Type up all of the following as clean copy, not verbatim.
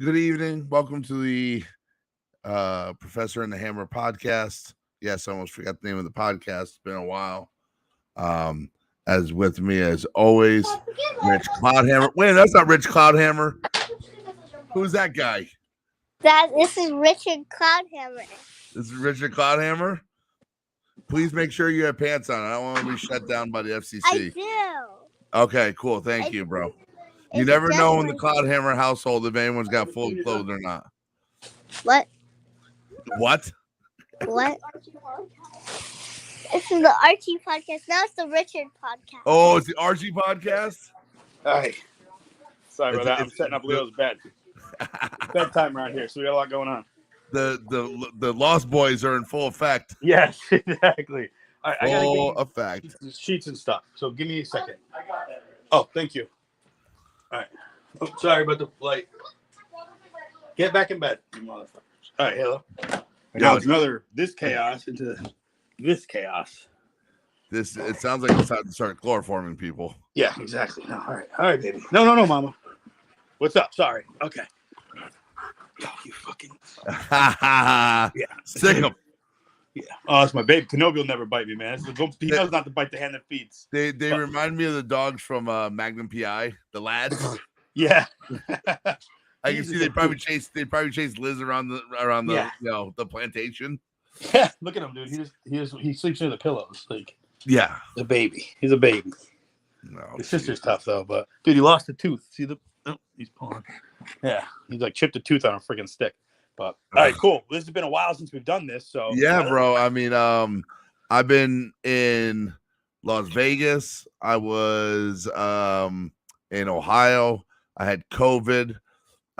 Good evening. Welcome to the Professor and the Hammer podcast. Yes, I almost forgot the name of the podcast. It's been a while. As with me, as always, Rich Cloudhammer. Wait, that's not Rich Cloudhammer. Who's that guy? This is Richard Cloudhammer. This is Richard Cloudhammer. Please make sure you have pants on. I don't want to be shut down by the FCC. I do. Okay, cool. Thank you, bro. You never know in the Cloudhammer household if anyone's got full clothes or not. What? What? What? This is the Archie podcast. Now it's the Richard podcast. Oh, it's the Archie podcast? Hi. Sorry about that. I'm setting up Leo's bed. Bedtime around here, so we got a lot going on. The Lost Boys are in full effect. Yes, exactly. I Full gotta effect. get sheets and stuff. So give me a second. I got that. Oh, thank you. All right. Oh, sorry about the light. Get back in bed, you motherfuckers. All right, hello. Now it's this chaos into this chaos. It sounds like it's time to start chloroforming people. Yeah, exactly. No, all right, baby. No, mama. What's up? Sorry. Okay. Oh, you fucking. Yeah. Sick him. Yeah. Oh, it's my baby. Kenobi will never bite me, man. He knows not to bite the hand that feeds. They remind me of the dogs from Magnum PI, the lads. Yeah. I can see they probably chase Liz around the the plantation. Yeah, look at him, dude. He sleeps near the pillows. Like, yeah, the baby. He's a baby. No, his sister's tough though, but dude, he lost a tooth. See he's pulling. Yeah, he's like chipped a tooth on a freaking stick. But all right, cool. This has been a while since we've done this, so yeah, bro. I mean, I've been in Las Vegas. I was in Ohio. I had COVID.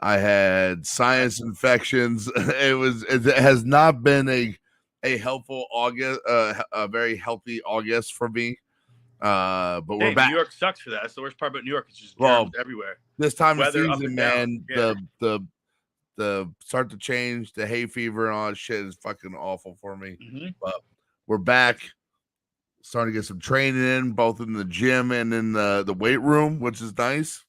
I had sinus infections. It has not been a helpful August, a very healthy August for me. But we're back. New York sucks for that. That's the worst part about New York. It's just germs everywhere. This time of Weather up season, and man, down. Yeah. the start to change, the hay fever and all that shit is fucking awful for me. Mm-hmm. But we're back, starting to get some training in, both in the gym and in the weight room, which is nice.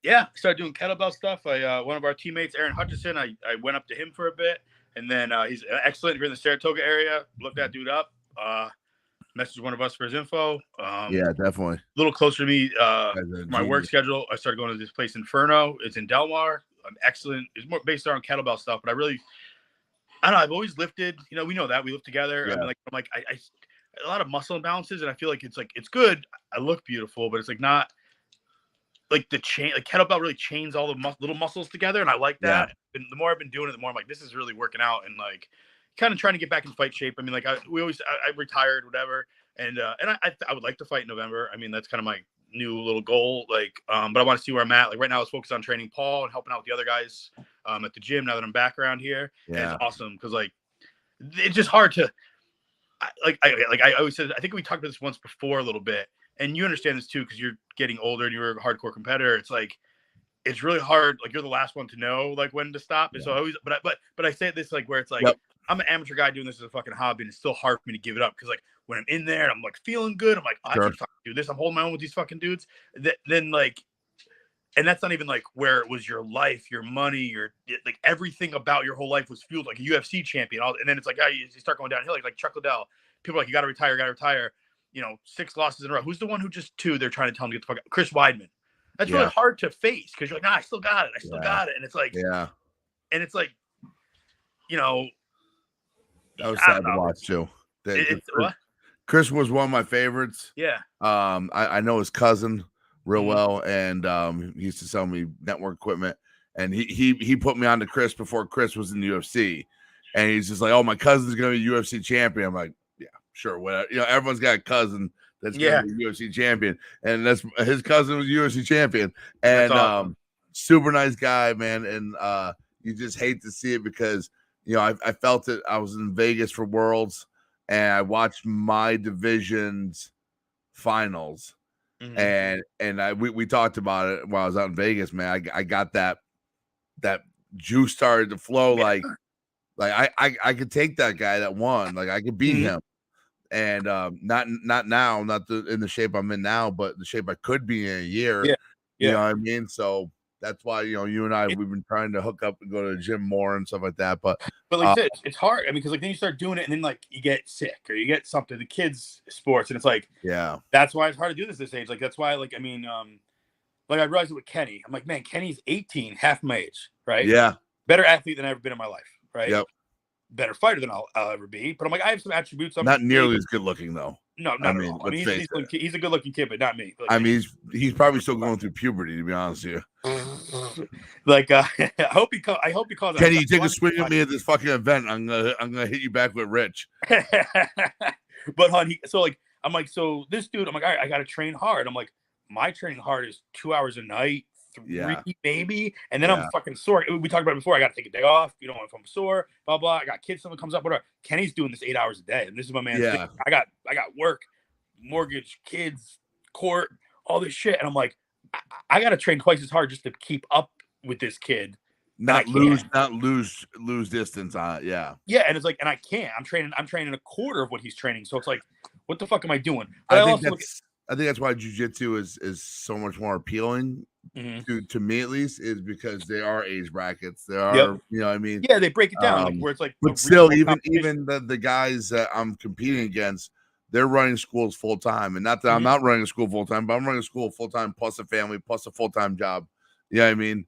Yeah, started doing kettlebell stuff. One of our teammates, Aaron Hutchison, I went up to him for a bit, and then he's excellent. If you're in the Saratoga area, look that dude up. Message one of us for his info. Yeah, definitely. A little closer to me, my work schedule. I started going to this place Inferno. It's in Del Mar. Excellent. It's more based on kettlebell stuff, but I don't know. I've always lifted. We know that we lift together. Yeah. I'm like I a lot of muscle imbalances, and I feel like it's good. I look beautiful, but it's like not. Like the chain, like kettlebell really chains all the little muscles together, and I like that. Yeah. And the more I've been doing it, the more I'm like, this is really working out, and like, kind of trying to get back in fight shape. I mean, like I retired, whatever, and I would like to fight in November. I mean, that's kind of my new little goal. Like, but I want to see where I'm at. Like right now, I was focused on training Paul and helping out with the other guys at the gym. Now that I'm back around here, and it's awesome because like it's just hard to. I always said, I think we talked about this once before a little bit. And you understand this too, because you're getting older and you're a hardcore competitor. It's like, it's really hard. Like you're the last one to know like when to stop. And so I always, but I say this like where it's like, I'm an amateur guy doing this as a fucking hobby, and it's still hard for me to give it up. Cause like when I'm in there and I'm like feeling good, I'm like, I can fucking do this. I'm holding my own with these fucking dudes. Then like, and that's not even like where it was your life, your money, like everything about your whole life was fueled like a UFC champion. And then it's like, you start going downhill. Like Chuck Liddell, people are like, you got to retire. 6 losses in a row. Who's the one who just 2? They're trying to tell him to get the fuck out. Chris Weidman. That's really hard to face because you're like, nah, I still got it. And it's like, and it's like, that was sad to watch too. What? Chris was one of my favorites. Yeah. I know his cousin real well, and he used to sell me network equipment, and he put me on to Chris before Chris was in the UFC, and he's just like, oh, my cousin's gonna be a UFC champion. I'm like, sure, whatever. Everyone's got a cousin that's going to be a UFC champion, and that's his cousin was a UFC champion, and awesome. Super nice guy, man. And you just hate to see it because I felt it. I was in Vegas for Worlds, and I watched my division's finals, and we talked about it while I was out in Vegas, man. I got that juice started to flow, like I could take that guy that won, like I could beat him. And not now, not in the shape I'm in now, but the shape I could be in a year. Yeah. You know what I mean? So that's why you and I we've been trying to hook up and go to the gym more and stuff like that. But like I said, it's hard. I mean, because like then you start doing it, and then like you get sick or you get something. The kids' sports, and it's like that's why it's hard to do this age. Like that's why like I mean, like I realized it with Kenny. I'm like, man, Kenny's 18, half my age, right? Yeah, better athlete than I've ever been in my life, right? Yep. Better fighter than I'll ever be. But I'm like, I have some attributes. I'm not nearly as good looking though. No, not at all. I mean, he's a good looking kid, but not me. Like, I mean, he's probably still going through puberty, to be honest with you. Like, I hope he calls. Kenny, you take a swing at me at this fucking event. I'm gonna hit you back with Rich. But hon, I'm like, so this dude, I'm like, all right, I gotta train hard. I'm like, my training hard is 2 hours a night, 3 maybe, and then I'm fucking sore. We talked about it before. I gotta take a day off. You know, if I'm sore, blah blah. I got kids. Something comes up, whatever. Kenny's doing this 8 hours a day, and this is my man. Yeah. I got work, mortgage, kids, court, all this shit, and I'm like, I gotta train twice as hard just to keep up with this kid. Not lose distance on it. Yeah, and it's like, and I can't. I'm training a quarter of what he's training. So it's like, what the fuck am I doing? But I think that's why jiu-jitsu is so much more appealing to me, at least, is because they are age brackets. They are, you know what I mean? Yeah, they break it down like where it's like. But still, even the guys that I'm competing against, they're running schools full time, and not that I'm not running a school full time, but I'm running a school full time plus a family plus a full time job. You know what I mean?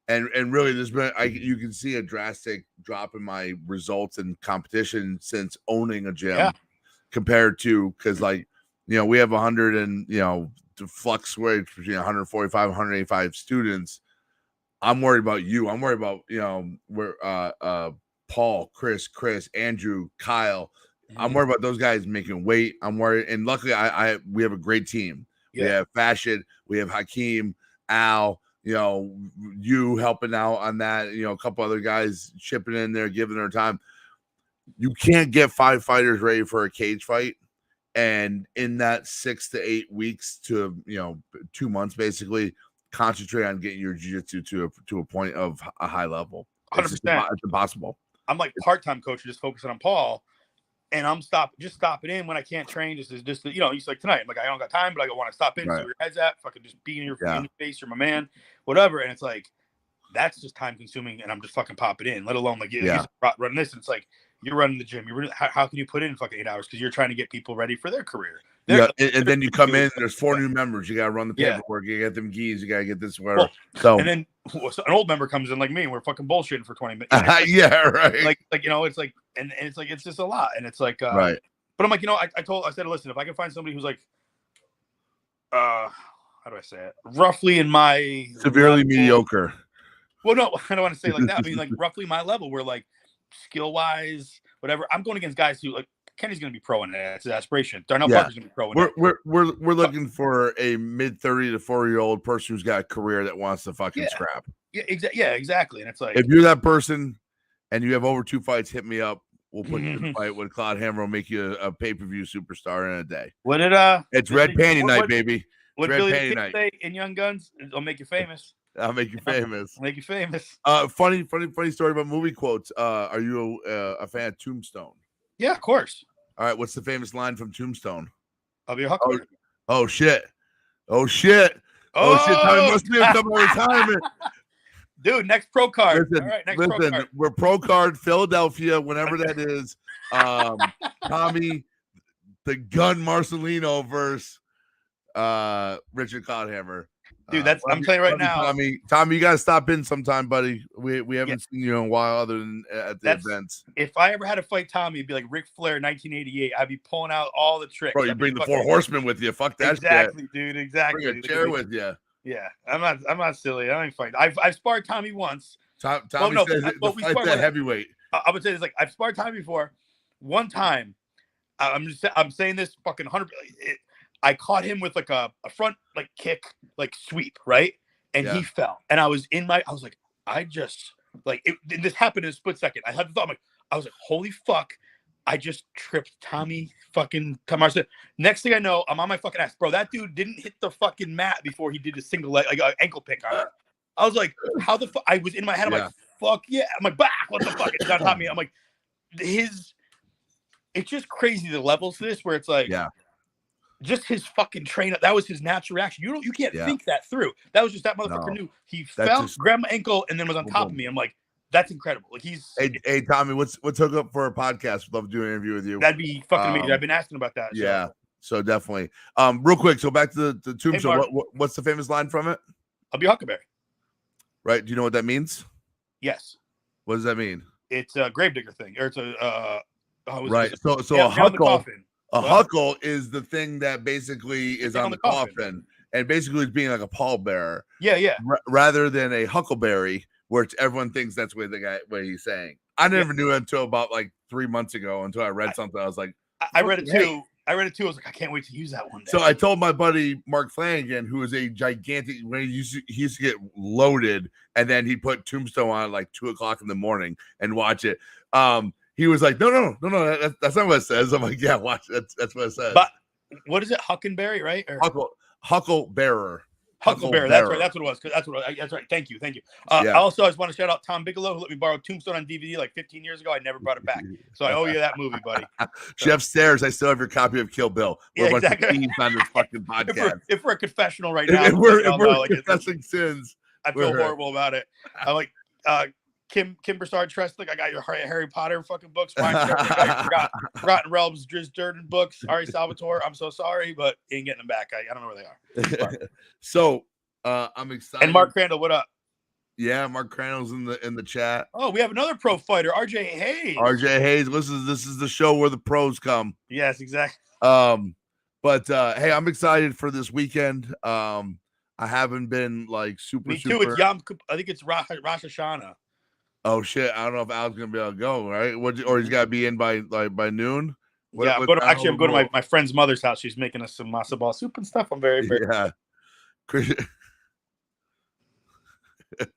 And really, there's been you can see a drastic drop in my results in competition since owning a gym compared to because we have 100 and to fluctuate between 145 185 students. I'm worried about you. I'm worried about where Paul, Chris, Andrew, Kyle. I'm worried about those guys making weight. I'm worried, and luckily we have a great team. We have Fashion, we have Hakeem, Al. You helping out on that, a couple other guys chipping in there, giving their time. You can't get 5 fighters ready for a cage fight. And in that 6 to 8 weeks to, 2 months, basically concentrate on getting your jiu-jitsu to a point of a high level. 100%. It's impossible. I'm like part-time coach, just focusing on Paul. And I'm stopping in when I can't train. Just he's like tonight. I'm like, I don't got time, but I want to stop in. Right. So your head's at fucking just be in your face. You're my man, whatever. And it's like, that's just time consuming. And I'm just fucking popping in, let alone like, he's running this. And it's like, you're running the gym. How can you put in fucking 8 hours? Cause you're trying to get people ready for their career. And then you come in, there's 4 new members. You got to run the paperwork. You got them geese. You got to get this whatever. And then an old member comes in like me, and we're fucking bullshitting for 20 minutes. Right. Like it's like, and it's like, it's just a lot. And it's like, right. But I'm like, I said, listen, if I can find somebody who's like, how do I say it? Roughly in my severely mediocre. Well, no, I don't want to say like that. I mean, like roughly my level, where like skill wise, whatever. I'm going against guys who like Kenny's going to be pro in it. That's his aspiration. Darnell Parker's going to be pro in it. We're looking for a mid 30 to 40-year-old person who's got a career that wants to fucking scrap. Yeah, exactly. And it's like, if you're that person and you have over 2 fights, hit me up. We'll put you in a fight with Claude Hammer. Will make you a pay-per-view superstar in a day. What did It's red panty night, baby. What Billy the Kid say in Young Guns? I'll make you famous. I'll make you famous. Make you famous. Funny story about movie quotes. Are you a fan of Tombstone? Yeah, of course. All right, what's the famous line from Tombstone? I'll be a huckleberry. Oh shit! Tommy must be a couple of retirement. Dude, next pro card. Listen, all right, next pro card. We're pro card Philadelphia, whenever that is. Tommy, the gun Marcelino versus Richard Codhammer. Dude, I'm telling you right now. Tommy, you gotta stop in sometime, buddy. We haven't seen you in a while, other than at the events. If I ever had to fight Tommy, it'd be like Ric Flair, 1988. I'd be pulling out all the tricks. Bro, you bring the 4 horsemen with you. Fuck that exactly, shit. Dude. Exactly. Bring a chair with you. Yeah, I'm not silly. I ain't fighting. I've sparred Tommy once. Tommy says the fight's at heavyweight. I would say this like I've sparred Tommy before. One time, I'm saying this fucking 100. I caught him with like a front like kick like sweep, right? And he fell. And I was like, I just like it, this happened in a split second. I had the thought, I was like, holy fuck. I just tripped Tommy fucking Tamarsa. Next thing I know, I'm on my fucking ass. Bro, that dude didn't hit the fucking mat before he did a single leg, like an ankle pick on it. I was like, how the fuck? I was in my head. I'm like, fuck yeah. I'm like, bah, what the fuck? It's not Tommy. I'm like, it's just crazy the levels to this where it's like, just his fucking train. That was his natural reaction. You can't think that through. That was just that motherfucker knew he fell, grabbed my ankle, and then was on top of me. I'm like, that's incredible. Like Hey Tommy, what's hook up for a podcast? We'd love to do an interview with you. That'd be fucking amazing. I've been asking about that. Yeah. So definitely. Real quick. So back to the Tombstone. Hey, what's the famous line from it? I'll be Huckleberry. Right. Do you know what that means? Yes. What does that mean? It's a gravedigger thing, or it's a right. So a huckle. A huckle is the thing that basically is on the coffin, and basically it's being like a pallbearer. Yeah. Rather than a huckleberry, where everyone thinks that's what he's saying. I never knew it until about like 3 months ago. Until I read something, I was like, I read it too. I read it too. I was like, I can't wait to use that one day. So I told my buddy Mark Flanagan, who is a gigantic, when he used to get loaded, and then he put Tombstone on at like 2:00 in the morning and watch it. He was like, no, that's not what it says. I'm like, yeah, watch it. That's what it says. But what is it? Huckleberry, right? Or Hucklebearer. Huckleberry. That's right. That's what it was. That's right. Thank you. Also, I just want to shout out Tom Bigelow, who let me borrow Tombstone on DVD like 15 years ago. I never brought it back, so I owe you that movie, buddy. Jeff Stairs, I still have your copy of Kill Bill. We're exactly. On this fucking podcast. If we're a confessional right now, if we're confessing sins, I feel horrible about it. I'm like, Kim Broussard Trestling, I got your Harry Potter fucking books. I got Forgotten Realms, Drizzt Do'Urden books. Ari Salvatore, I'm so sorry, but ain't getting them back. I don't know where they are. So I'm excited. And Mark Crandall, what up? Yeah, Mark Crandall's in the chat. Oh, we have another pro fighter, RJ Hayes. RJ Hayes, this is the show where the pros come. Yes, exactly. But hey, I'm excited for this weekend. I haven't been like super. Me too. It's I think it's Rosh Hashanah. Oh shit! I don't know if Al's gonna be able to go, right? Or he's got to be in by noon. I'm going to my friend's mother's house. She's making us some matzo ball soup and stuff. I'm very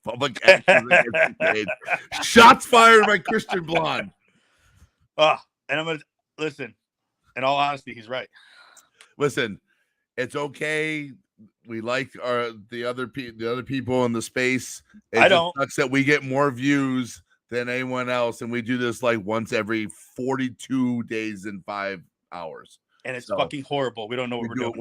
Public shots fired by Christian Blonde. And I'm gonna listen. In all honesty, he's right. Listen, it's okay. We like the other people in the space. It sucks that we get more views than anyone else, and we do this like once every 42 days and 5 hours. And it's fucking horrible. We don't know what we're doing.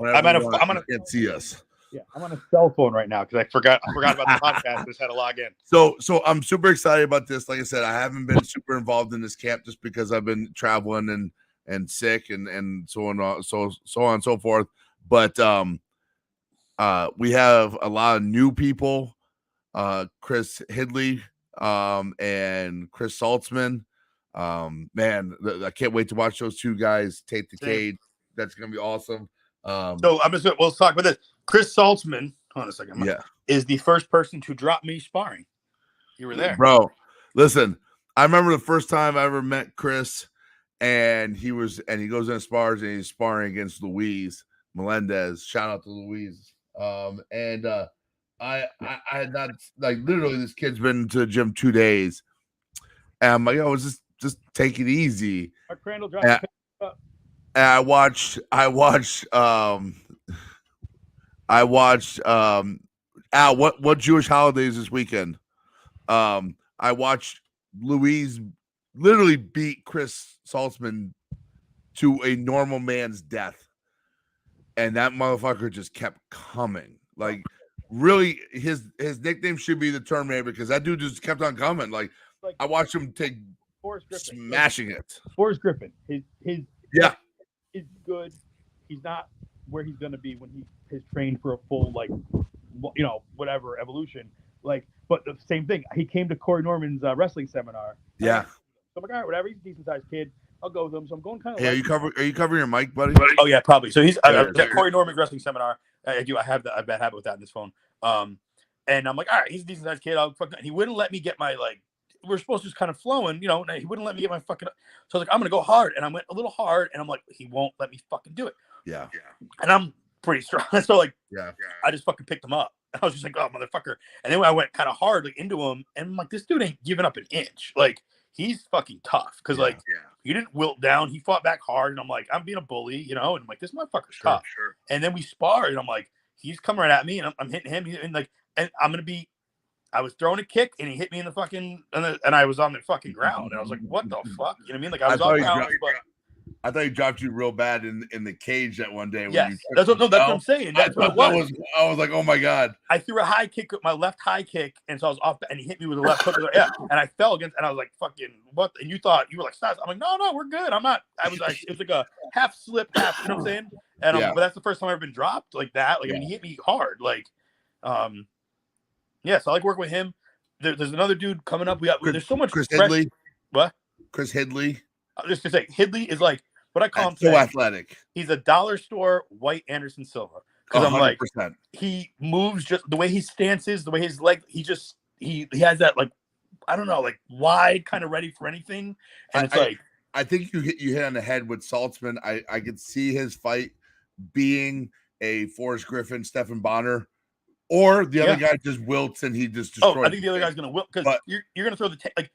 Can't see us. Yeah, I'm on a cell phone right now because I forgot about the podcast. I just had to log in. So I'm super excited about this. Like I said, I haven't been super involved in this camp just because I've been traveling and sick and so on and so forth. But we have a lot of new people, Chris Hidley and Chris Saltzman. Man, I can't wait to watch those two guys take the cage. That's gonna be awesome. So let's talk about this. Chris Saltzman, hold on a second. Is the first person to drop me sparring. You were there, bro. Listen, I remember the first time I ever met Chris, and he goes in spars and he's sparring against Luis Melendez. Shout out to Luis. I had not, like, literally this kid's been to the gym 2 days, and I'm like, oh, just take it easy. Mark Crandall dropped and I watched Al, what Jewish holidays this weekend? I watched Luis literally beat Chris Saltzman to a normal man's death. And that motherfucker just kept coming. Like, really, his nickname should be the Terminator because that dude just kept on coming. Like I watched him take smashing it. Forrest Griffin. His is good. He's not where he's gonna be when he has trained for a full, like, whatever evolution. Like, but the same thing. He came to Corey Norman's wrestling seminar. Yeah. So I'm like, all right, whatever. He's a decent sized kid. I'll go with him. So I'm going kind of. Hey, are you covering your mic, buddy? Oh yeah, probably. So he's at Corey Norman wrestling seminar. I have that. I have bad habit with that in this phone. And I'm like, all right, he's a decent sized kid. He wouldn't let me get my, like, we're supposed to just kind of flowing, and he wouldn't let me get my fucking. So I was like, I'm gonna go hard, and I went a little hard, and I'm like, he won't let me fucking do it. Yeah. And I'm pretty strong, so like, yeah. I just fucking picked him up. And I was just like, oh motherfucker. And then when I went kind of hard, like, into him, and I'm like, this dude ain't giving up an inch. Like, he's fucking tough because he didn't wilt down. He fought back hard, and I'm like, I'm being a bully, and I'm like, this motherfucker's tough. Sure. And then we sparred, and I'm like, he's coming right at me, and I'm hitting him, and I'm gonna be. I was throwing a kick, and he hit me in the fucking, and I was on the fucking ground, and I was like, what the fuck? You know what I mean? Like, I was on ground, but I thought he dropped you real bad in the cage that one day. When Yes, you that's what I'm saying. That's what it was. I was like, oh my god. I threw a high kick with my left high kick, and so I was off, and he hit me with a left hook. Yeah, and I fell against, and I was like, "Fucking what?" And you were like, "Stop!" I'm like, "No, we're good. I'm not." It was like a half slip, half. You know what I'm saying? And but that's the first time I've ever been dropped like that. Like I mean, he hit me hard. Like, yeah. So I like working with him. There's another dude coming up. There's so much. Chris Hidley. What? Chris Hidley. I was just gonna say Hidley is like what I call him. So athletic. He's a dollar store white Anderson Silva. Because I'm like, he moves just the way his stance is, the way his leg. He has that like, I don't know, like wide kind of ready for anything. And I think you hit on the head with Saltzman. I could see his fight being a Forrest Griffin, Stephan Bonner, or the other guy just wilts and he just destroys. I think the other guy's gonna wilt because you're gonna throw the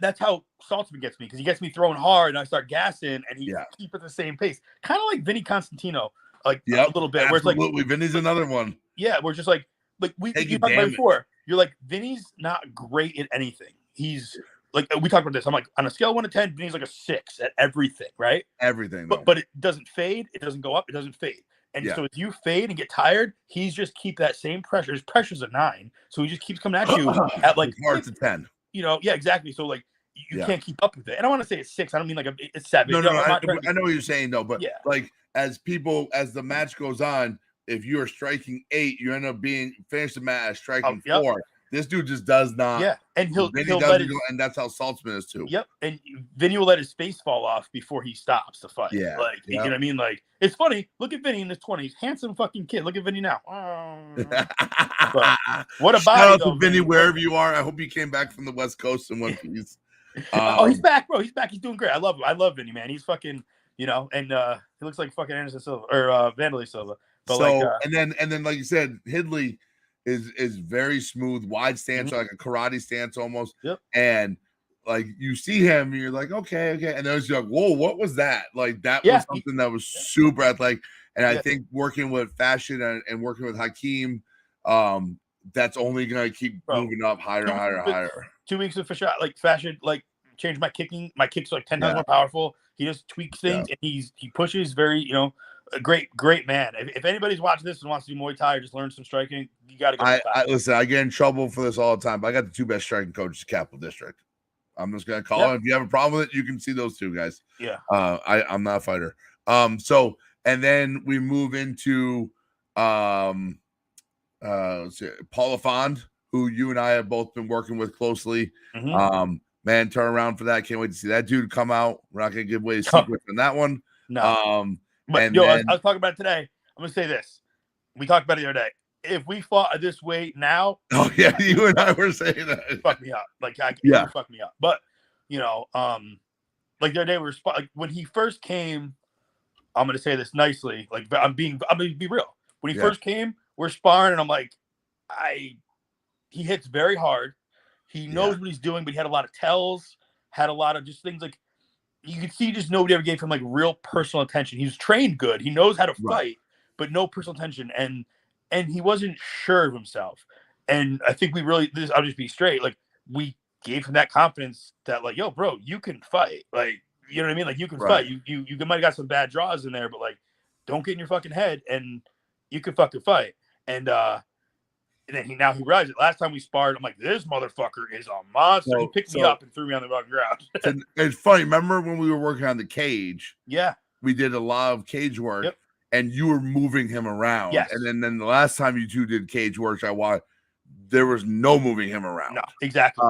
that's how Saltzman gets me because he gets me throwing hard and I start gassing and he keep at the same pace, kind of like Vinny Constantino, like a little bit. Absolutely. Where it's like Vinny's another one. Yeah, we're just like you talked about before. You're like Vinny's not great at anything. He's like we talked about this. I'm like on a scale of 1 to 10, Vinny's like a 6 at everything, right? Everything, but it doesn't fade. It doesn't go up. It doesn't fade. And so if you fade and get tired, he's just keep that same pressure. His pressure's a 9, so he just keeps coming at you at like hard to 10. You know, exactly. So like you can't keep up with it. And I want to say it's 6. I don't mean like it's 7. No. I know what you're saying though, but like as the match goes on, if you are striking 8, you end up finish the match striking 4. This dude just does not. Yeah, and he'll let it, and that's how Saltzman is too. Yep, and Vinny will let his face fall off before he stops the fight. Yeah, like you know what I mean. Like it's funny. Look at Vinny in his 20s, handsome fucking kid. Look at Vinny now. What a body! Shout out to Vinny wherever you are. I hope you came back from the West Coast in one piece. He's back, bro. He's back. He's doing great. I love him. I love Vinny, man. He's fucking, and he looks like fucking Anderson Silva or Vanderlei Silva. But and then like you said, Hidley is very smooth, wide stance, like a karate stance almost. Yep. And like you see him, and you're like, okay. And then you're like, whoa, what was that? Like that was something that was super athletic. And I think working with Fashion and working with Hakeem, that's only gonna keep moving up higher. 2 weeks of Fashion, like changed my kicking. My kicks are like 10 times more powerful. He just tweaks things and he pushes very, a great man. If anybody's watching this and wants to do Muay Thai or just learn some striking, you got to go. Listen, I get in trouble for this all the time, but I got the 2 best striking coaches in Capital District. I'm just gonna call it. If you have a problem with it, you can see those 2 guys. Yeah. I'm not a fighter. So and then we move into Paul Lafond, who you and I have both been working with closely. Man, turn around for that. Can't wait to see that dude come out. We're not gonna give away a secret on that one. No. But I was talking about it today. I'm gonna say this. We talked about it the other day. If we fought at this weight now, you and I were saying that. Fuck me up. Fuck me up. But like the other day we were when he first came. I'm gonna say this nicely. Like I'm gonna be real. When he first came, we're sparring, and I'm like, he hits very hard. He knows what he's doing, but he had a lot of tells, had a lot of just things like you could see just nobody ever gave him like real personal attention. He was trained good. He knows how to fight, but no personal attention. And he wasn't sure of himself. And I think I'll just be straight. Like we gave him that confidence that like, yo, bro, you can fight. Like, you know what I mean? Like you can fight. You might have got some bad draws in there, but like, don't get in your fucking head and you can fucking fight. And then he realized it. Last time we sparred, I'm like, this motherfucker is a monster. He picked me up and threw me on the fucking ground. It's funny. Remember when we were working on the cage? Yeah. We did a lot of cage work, and you were moving him around. Yes. And then the last time you 2 did cage work, there was no moving him around. No, exactly.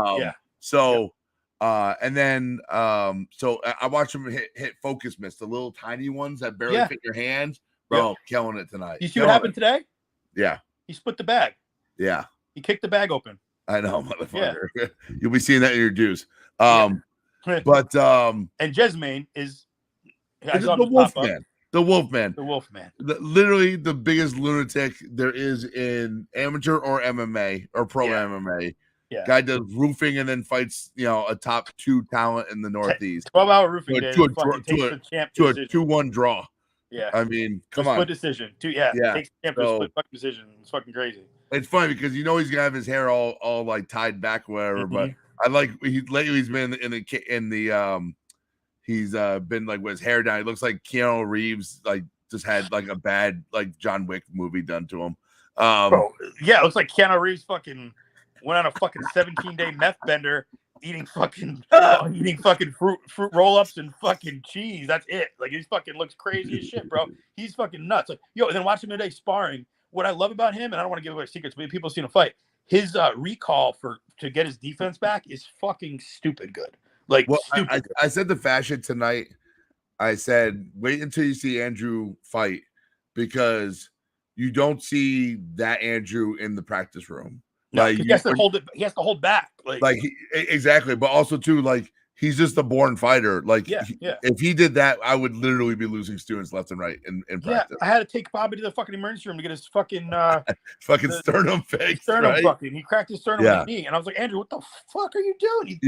So, and then, so I watched him hit focus miss, the little tiny ones that barely fit your hands. Bro, killing it tonight. You see what happened today? Yeah. He split the bag. Yeah. He kicked the bag open. I know, motherfucker. Yeah. You'll be seeing that in your dues. But and Jesmaine is the Wolfman. The Wolfman. The Wolfman. Literally the biggest lunatic there is in amateur or MMA or pro MMA. Yeah. Guy does roofing and then fights, a top 2 talent in the Northeast. 12-hour roofing day. To a 2-1 draw. Yeah. I mean, come on. Split decision. Takes the champ to a split fucking decision. It's fucking crazy. It's funny because he's gonna have his hair all like tied back or whatever. But I like lately he's been in the he's been like with his hair down. He looks like Keanu Reeves, like just had like a bad like John Wick movie done to him. Bro, yeah, it looks like Keanu Reeves fucking went on a fucking 17-day meth bender, eating fucking fruit roll-ups and fucking cheese. That's it. Like, he fucking looks crazy as shit, bro. He's fucking nuts. Like, yo, and then watch him today sparring. What I love about him, and I don't want to give away secrets, but people seen him fight. His recall to get his defense back is fucking stupid good. Like, well, stupid. I said the fashion tonight. I said wait until you see Andrew fight, because you don't see that Andrew in the practice room. No, like he has to hold it. He has to hold back. Exactly, but also too, like, he's just a born fighter. Like, if he did that, I would literally be losing students left and right in practice. I had to take Bobby to the fucking emergency room to get his fucking sternum fixed. Sternum right? fucking. He cracked his sternum with a knee, and I was like, Andrew, what the fuck are you doing?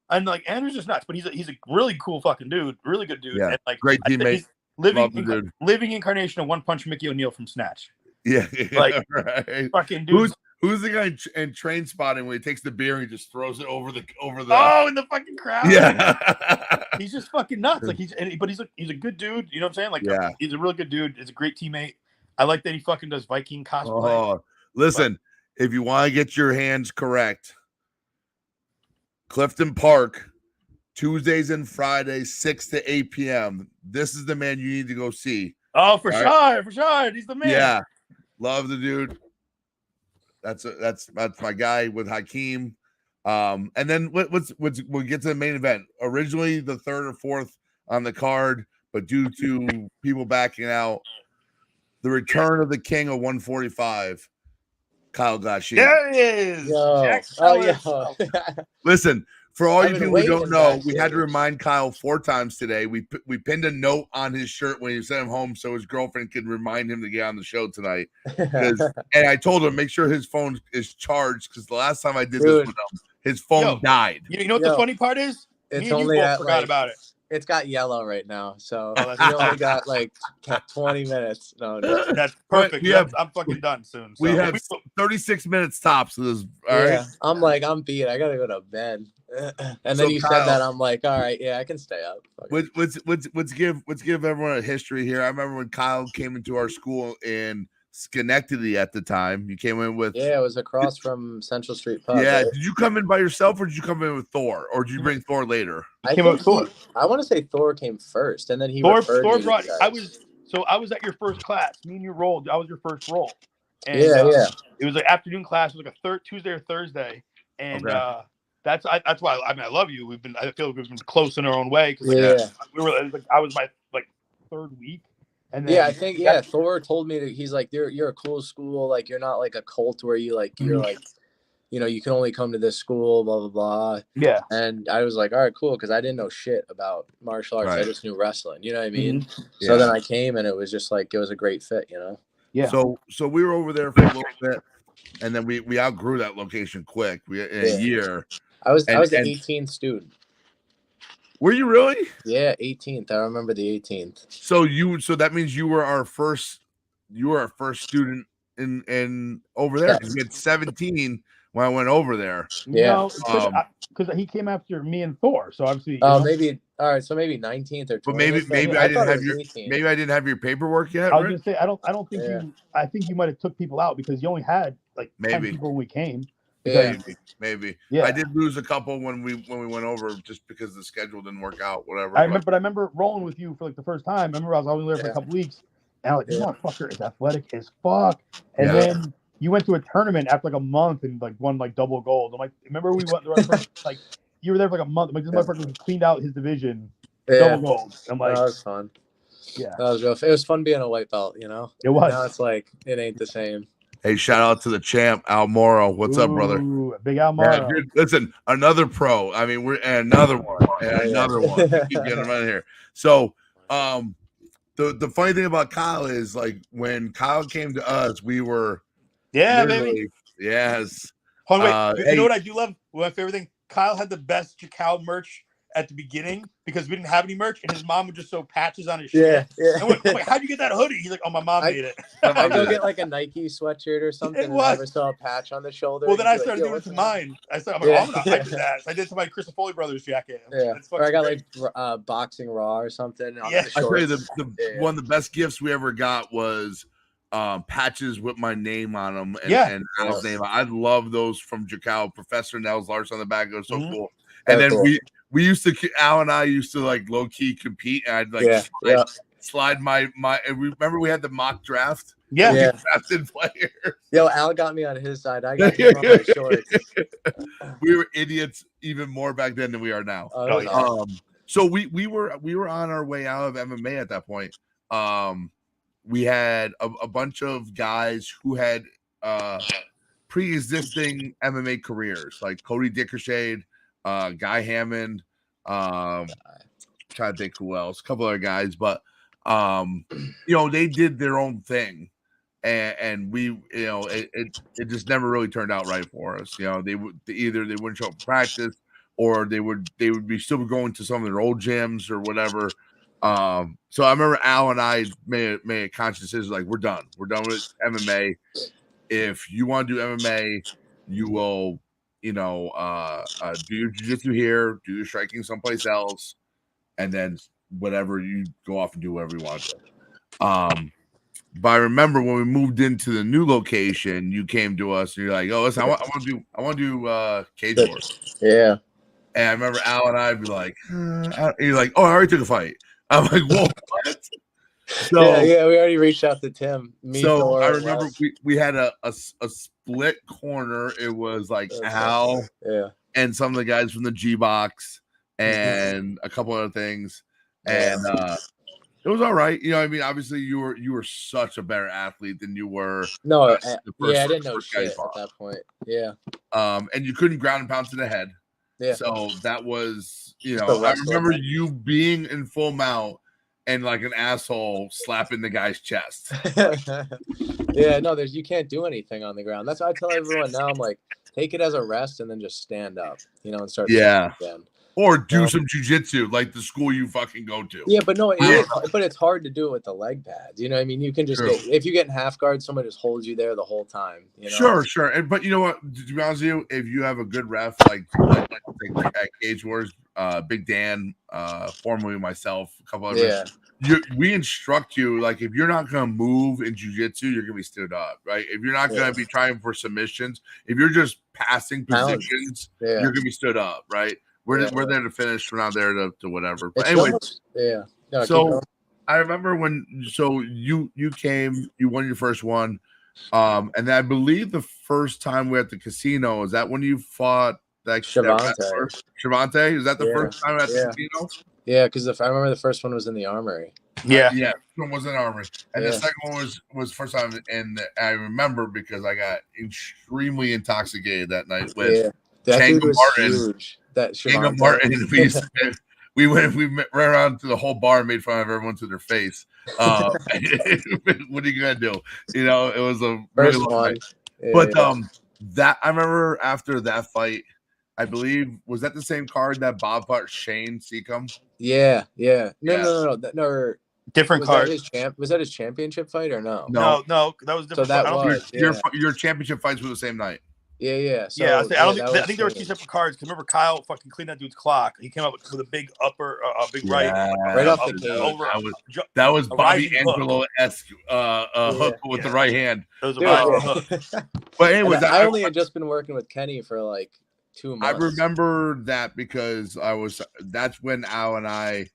And like, Andrew's just nuts, but he's a really cool fucking dude, really good dude. Yeah, and like, great teammate. Living incarnation of One Punch Mickey O'Neil from Snatch. Yeah, like right. Fucking dude. Who's the guy in Train Spotting when he takes the beer and he just throws it over the oh, in the fucking crowd? Yeah. He's just fucking nuts. Like, he's a good dude. You know what I'm saying? Like, he's a really good dude. He's a great teammate. I like that he fucking does Viking cosplay. Oh, listen, if you want to get your hands correct, Clifton Park, Tuesdays and Fridays, 6 to 8 p.m. This is the man you need to go see. Oh, for sure. He's the man. Yeah. Love the dude. That's my guy with Hakeem. And then we'll get to the main event. Originally the third or fourth on the card, but due to people backing out, the return of the king of 145, Kyle Glashier. There he is. Listen, for all you people who don't know, we had to remind Kyle 4 times today. We pinned a note on his shirt when he sent him home so his girlfriend could remind him to get on the show tonight. And I told him make sure his phone is charged, because the last time I did this with him, his phone died. You know what the funny part is? It's only forgot about it. It's got yellow right now, so we only got like 20 minutes. No, that's perfect. I'm fucking done soon. So. We have 36 minutes tops of this. All right. I'm beat. I gotta go to bed. And then you Kyle, said that, I'm like, all right, I can stay up. Let's give everyone a history here. I remember when Kyle came into our school in Schenectady at the time. You came in with it was across from Central Street Pub. Yeah, right? Did you come in by yourself, or did you come in with Thor, or did you bring Thor later? I want to say Thor came first, and then Thor brought. I was at your first class. Me and you rolled. I was your first roll. And, It was an afternoon class. It was like a Tuesday or Thursday, and that's why I love you. I feel like we've been close in our own way, because I was my third week. And then, I think Thor told me that he's like, you're a cool school, like you're not like a cult where you like you're like, you can only come to this school, blah blah blah. Yeah. And I was like, all right, cool, because I didn't know shit about martial arts. I just knew wrestling. You know what I mean? Mm-hmm. So then I came, and it was just like it was a great fit. Yeah. So we were over there for a little bit, and then we outgrew that location quick. In a year. I was the 18th student. Were you really? Yeah, 18th. I remember the 18th. So that means you were our first student in over there, because we had 17 when I went over there. Yeah, because he came after me and Thor. So obviously, maybe all right. So maybe 19th or 20th. But maybe I didn't have your paperwork yet. I was gonna say I don't think you. I think you might have took people out, because you only had like 10 people when we came. Maybe. Yeah. I did lose a couple when we went over, just because the schedule didn't work out. Whatever. I remember rolling with you for like the first time. I remember I was only there for a couple weeks, and I was like, this motherfucker is athletic as fuck. And then you went to a tournament after like a month and like won like double gold. I'm like, remember we went like you were there for like a month. I'm like, this motherfucker cleaned out his division, double gold. I'm like, that was fun. Yeah, that was real. It was fun being a white belt. It was. Now it's like it ain't the same. Hey, shout out to the champ, Al Moro. What's up, brother? Big Al Moro. Yeah, dude, listen, another pro. I mean, we're another one. Keep getting him out of here. So, the funny thing about Kyle is, like, when Kyle came to us, we were baby. Yes. Hold on, wait. You know what I do love? My favorite thing? Kyle had the best Jacal merch at the beginning because we didn't have any merch, and his mom would just sew patches on his Yeah, shit. yeah. I'm like, how'd you get that hoodie? He's like, oh, my mom made it. I go get like a Nike sweatshirt or something, It and was. I never saw a patch on the shoulder. Well, then You'd I be started "Yo, doing it what's to that?" mine. I did that. So I did to my Christopher Foley Brothers jacket. Yeah, It's or I fucking got great. like Boxing Raw or something. On Yeah. the I tell you, shorts. the one of the best gifts we ever got was patches with my name on them and Al's name. I love those from Jacal. Professor Nels Larson on the back. It was so cool. And Very then cool. we used to, Al and I used to like low key compete, and I'd like slide my. And remember we had the mock draft. Yeah. Drafted players. Yo, Al got me on his side. I got him on my shorts. We were idiots even more back then than we are now. Oh, yeah. So we were on our way out of MMA at that point. We had a bunch of guys who had pre-existing MMA careers, like Cody Dickershade, Guy Hammond, trying to think who else, a couple other guys, but they did their own thing. And we, it just never really turned out right for us. They wouldn't show up for practice, or they would be still going to some of their old gyms or whatever. So I remember Al and I made a conscious decision, like, we're done with MMA. If you want to do MMA, you will, do your jiu-jitsu here, do your striking someplace else, and then whatever, you go off and do whatever you want to do. But I remember when we moved into the new location, you came to us and you're like, "Oh, listen, I want to do Cage Wars." Yeah. And I remember Al and I'd be like, and you're like, "Oh, I already took a fight." I'm like, "Whoa, what?" So yeah, we already reached out to Tim. I remember we had a split corner. It was like Al and some of the guys from the G Box and a couple other things, and it was all right. Obviously you were such a better athlete than you were. No, I didn't know shit at that point. Yeah. And you couldn't ground and pound to the head. Yeah. So that was, I remember you being in full mount and like an asshole slapping the guy's chest. Yeah, no, you can't do anything on the ground. That's why I tell everyone now. I'm like, take it as a rest and then just stand up, and start. Yeah. Again. Or do some jujitsu like the school you fucking go to. Yeah, but no, but it's hard to do it with the leg pads. You know what I mean? You can just if you get in half guard, someone just holds you there the whole time. Sure. But you know what? To be honest with you, if you have a good ref like at Cage Wars, Big Dan, formerly myself, a couple others, we instruct you, like, if you're not going to move in jiu-jitsu, you're going to be stood up, right? If you're not going to be trying for submissions, if you're just passing positions, you're going to be stood up, right? We're there to finish. We're not there to whatever. But anyway, so I remember you came, you won your first one, and I believe the first time we were at the casino, is that when you fought that Shavante? Is that the first time at the casino? Yeah, because I remember the first one was in the Armory. Yeah, one was in Armory, and the second one was first time, and I remember because I got extremely intoxicated that night with Tango Martin. Huge. Tango Martin. We ran around to the whole bar and made fun of everyone to their face. What are you gonna do? It was a first really long one. night. But that I remember after that fight, I believe, was that the same card that Bob fought Shane Seacombe? Yeah. No. Different card. Was that his championship fight or no? No, that was different. So that was your championship fights were the same night. Yeah. So, I think there were two separate cards. Because remember, Kyle fucking cleaned that dude's clock. He came up with a big big right off the cage. That was Bobby Angelo-esque hook with the right hand. It was a hook. But anyways, I only had just been working with Kenny for like 2 months. I remember that because that's when Al and I,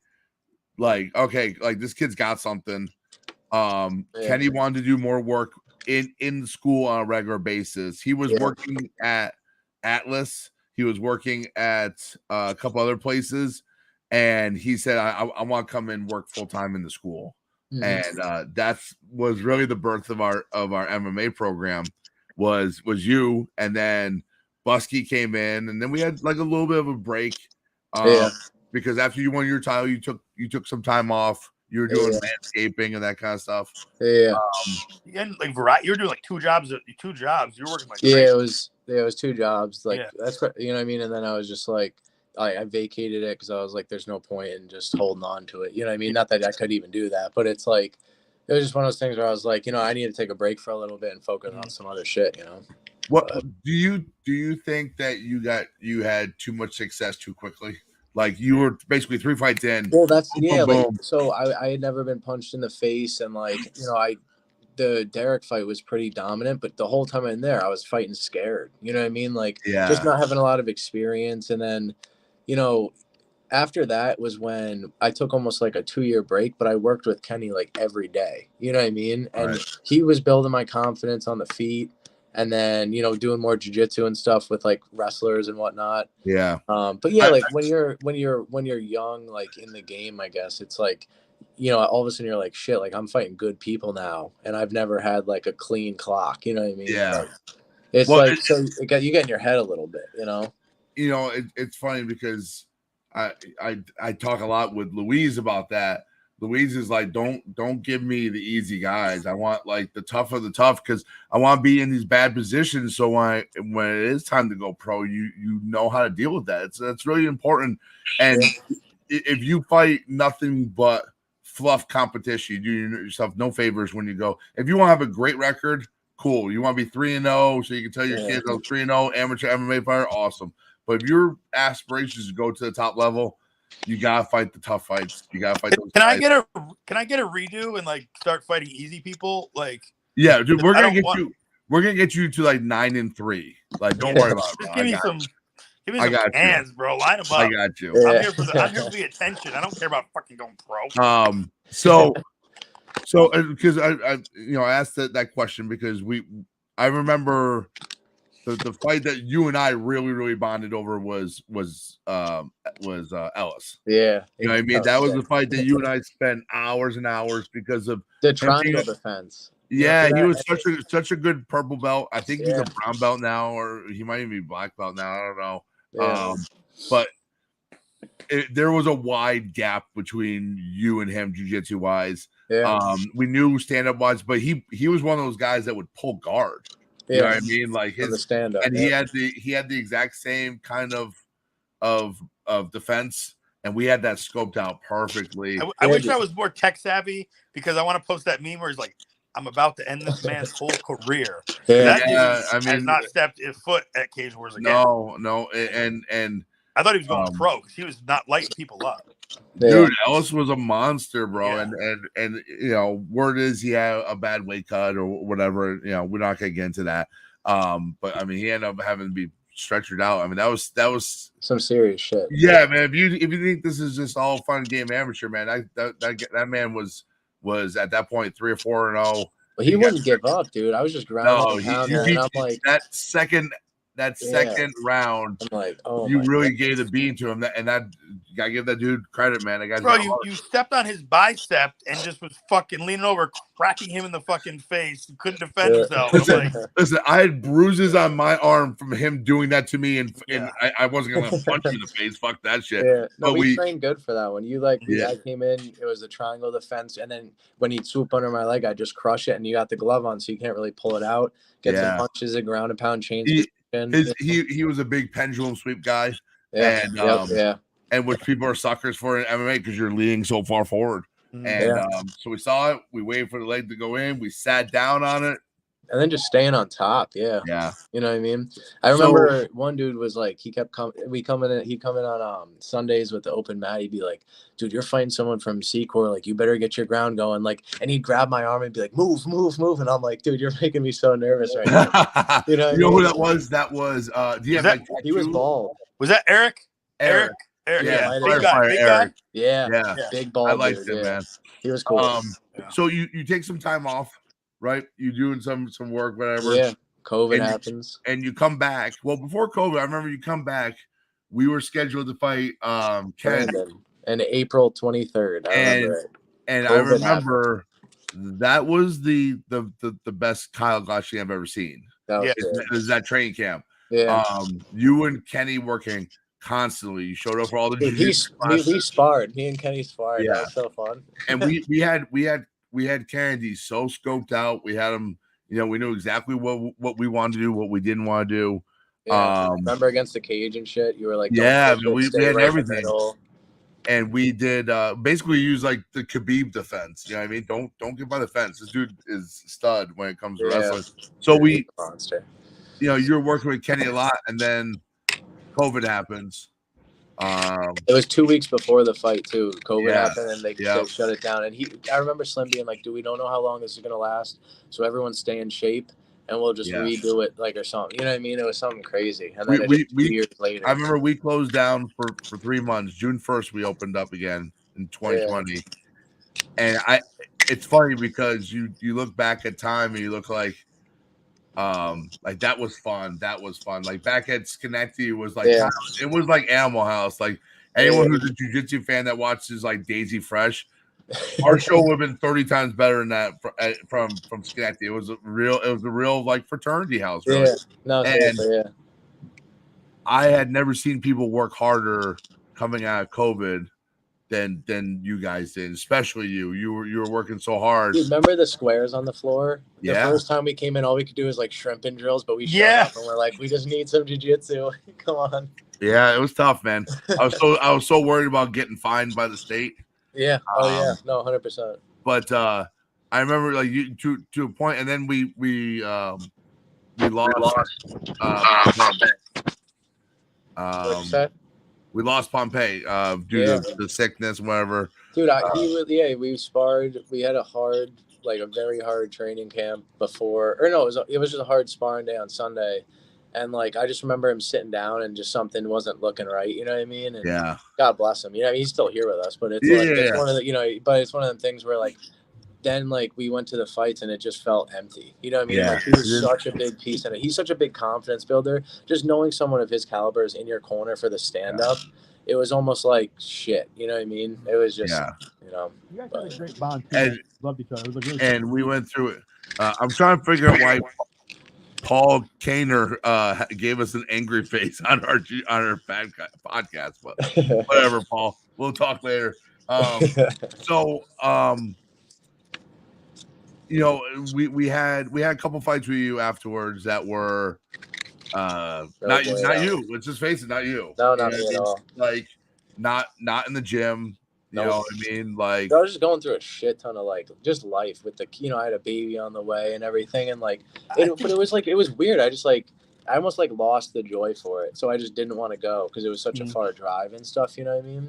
like, okay, like, this kid's got something. Kenny wanted to do more work in school on a regular basis. He was working at Atlas. He was working at a couple other places, and he said, I want to come and work full time in the school. Mm-hmm. And that was really the birth of our MMA program was you. And then Busky came in, and then we had like a little bit of a break because after you won your title, you took some time off. You were doing landscaping and that kind of stuff. And like variety, you were doing like two jobs. You were working like it was 2 jobs. Like that's, you know what I mean. And then I was just like, I vacated it because I was like, there's no point in just holding on to it. You know what I mean? Not that I could even do that, but it's like, it was just one of those things where I was like, I need to take a break for a little bit and focus on some other shit, What do you think that you had too much success too quickly? Like you were basically 3 fights in. Well, that's boom, yeah. boom, Like, boom. so I had never been punched in the face, and like the Derek fight was pretty dominant, but the whole time in there, I was fighting scared. You know what I mean? Like, just not having a lot of experience, and then, after that was when I took almost like a 2-year break, but I worked with Kenny like every day. You know what I mean? And he was building my confidence on the feet, and then doing more jiu-jitsu and stuff with like wrestlers and whatnot. Yeah. But yeah, like when you're young, like in the game, I guess it's like, all of a sudden you're like, shit, like I'm fighting good people now, and I've never had like a clean clock. You know what I mean? Yeah. Like, it's Well, like, so you get in your head a little bit, It's funny because I talk a lot with Louise about that. Louise is like, don't give me the easy guys. I want like the tough of the tough, because I want to be in these bad positions. So when it is time to go pro, you know how to deal with that. That's really important. And if you fight nothing but fluff competition, you do yourself no favors when you go. If you want to have a great record, cool. You want to be 3-0, so you can tell your kids, I'm 3-0, amateur MMA fighter, awesome. But if your aspirations to go to the top level, you gotta fight the tough fights. You gotta fight those. Can I get a redo and like start fighting easy people? Like, yeah, dude, we're gonna get you to like 9-3. Like, don't worry about it. Just give me some hands, bro. Line them up. I got you. I'm here for the attention. I don't care about fucking going pro. So because I asked that question because I remember the fight that you and I really, really bonded over was Ellis. Yeah. You know what I mean? That was the fight that you and I spent hours and hours because of the triangle defense. Yeah, he was such a good purple belt. I think he's a brown belt now, or he might even be black belt now. I don't know. Yeah. But there was a wide gap between you and him, jiu-jitsu wise. Yeah. We knew stand-up wise, but he was one of those guys that would pull guard. You know what I mean? Like his stand-up, and he had the exact same kind of defense, and we had that scoped out perfectly. I wish I was more tech savvy, because I want to post that meme where he's like, I'm about to end this man's whole career. That dude has not stepped his foot at Cage Wars again. No, and I thought he was going pro, because he was not lighting people up. Dude, Ellis was a monster, bro. And word is he had a bad weight cut or whatever. We're not gonna get into that. But I mean, he ended up having to be stretchered out. I mean, that was some serious shit. Yeah, man. If you think this is just all fun game amateur, man, that man was at that point 3 or 4-0. But he wouldn't give up, dude. I was just grounding and I'm like, that second round, I'm like, oh, you really gave the bean to him. And that you gotta give that dude credit, man. Bro, you stepped on his bicep and just was fucking leaning over, cracking him in the fucking face. He couldn't defend himself. Listen, I had bruises on my arm from him doing that to me, and I wasn't gonna punch you in the face. Fuck that shit. Yeah. No, we trained good for that one. I came in, it was a triangle defense, and then when he'd swoop under my leg, I just crush it, and you got the glove on, so you can't really pull it out. Get some punches and ground and pound chains. He was a big pendulum sweep guy, and which people are suckers for in MMA because you're leaning so far forward. And so we saw it. We waited for the leg to go in. We sat down on it, and then just staying on top. Yeah. You know what I mean? I remember one dude was like, he kept coming. He'd come in on Sundays with the open mat. He'd be like, "Dude, you're fighting someone from C-Corps. Like, you better get your ground going." Like, and he'd grab my arm and be like, "Move, move, move." And I'm like, "Dude, you're making me so nervous right now." You know who that was? That was he was bald. Was that Eric? Eric. Yeah, big guy. Yeah, big ball. I liked him, man. He was cool. So you take some time off, right? You doing some work, whatever. Yeah, COVID happens, and you come back. Well, before COVID, I remember you come back. We were scheduled to fight Ken, and April 23rd. I remember that was the best Kyle Gotchi I've ever seen. It was that training camp. Yeah. You and Kenny working constantly. You showed up for all the we sparred. Me and Kenny sparred. That was so fun. And we had Kennedy so scoped out. We had him, we knew exactly what we wanted to do, what we didn't want to do. Yeah, remember against the cage and shit? You were like, yeah, we had right everything. And we did basically use like the Khabib defense. You know what I mean? Don't get by the fence. This dude is stud when it comes to wrestling. So we monster. You know, you're working with Kenny a lot, and then COVID happens. It was 2 weeks before the fight too. COVID happened, and they shut it down. And I remember Slim being like, "Dude, we don't know how long this is gonna last, so everyone stay in shape, and we'll just redo it like or something." You know what I mean? It was something crazy. And then we years later, I remember we closed down for 3 months. June 1st, we opened up again in 2020, and it's funny because you look back at time and you look like that was fun. That was fun. Like back at Schenectady was like it was like Animal House. Like anyone who's a jiu-jitsu fan that watches like Daisy Fresh, our show would have been 30 times better than that from Schenectady. It was a real like fraternity house. Really. Yeah. No, and I had never seen people work harder coming out of COVID than you guys did, especially you. You were working so hard. Dude, remember the squares on the floor? The first time we came in, all we could do was like shrimping drills, but we showed up and we're like, we just need some jiu-jitsu. Come on. Yeah, it was tough, man. I was so worried about getting fined by the state. Yeah. No, 100%. But I remember like you to a point, and then we lost. We lost Pompey due to the sickness, whatever. Dude, we sparred. We had a very hard training camp before, or no, it was just a hard sparring day on Sunday, and like I just remember him sitting down and just something wasn't looking right. You know what I mean? And God bless him. You know, he's still here with us, but it's one of the but it's one of them things where like. Then like we went to the fights and it just felt empty. You know what I mean? Like he was such a big piece and he's such a big confidence builder. Just knowing someone of his caliber is in your corner for the stand up, it was almost like shit. You know what I mean? It was just you know. You guys had a great bond too. Loved each other. It was really and we went through it. I'm trying to figure out why Paul Kaner gave us an angry face on our podcast, but whatever, Paul. We'll talk later. You know, we had a couple fights with you afterwards that were not you. Let's just face it, not you. No, not me at all. Like not in the gym. You know what I mean? Like I was just going through a shit ton of like just life with I had a baby on the way and everything, and like but it was like it was weird. I almost like lost the joy for it, so I just didn't want to go because it was such a far drive and stuff. You know what I mean?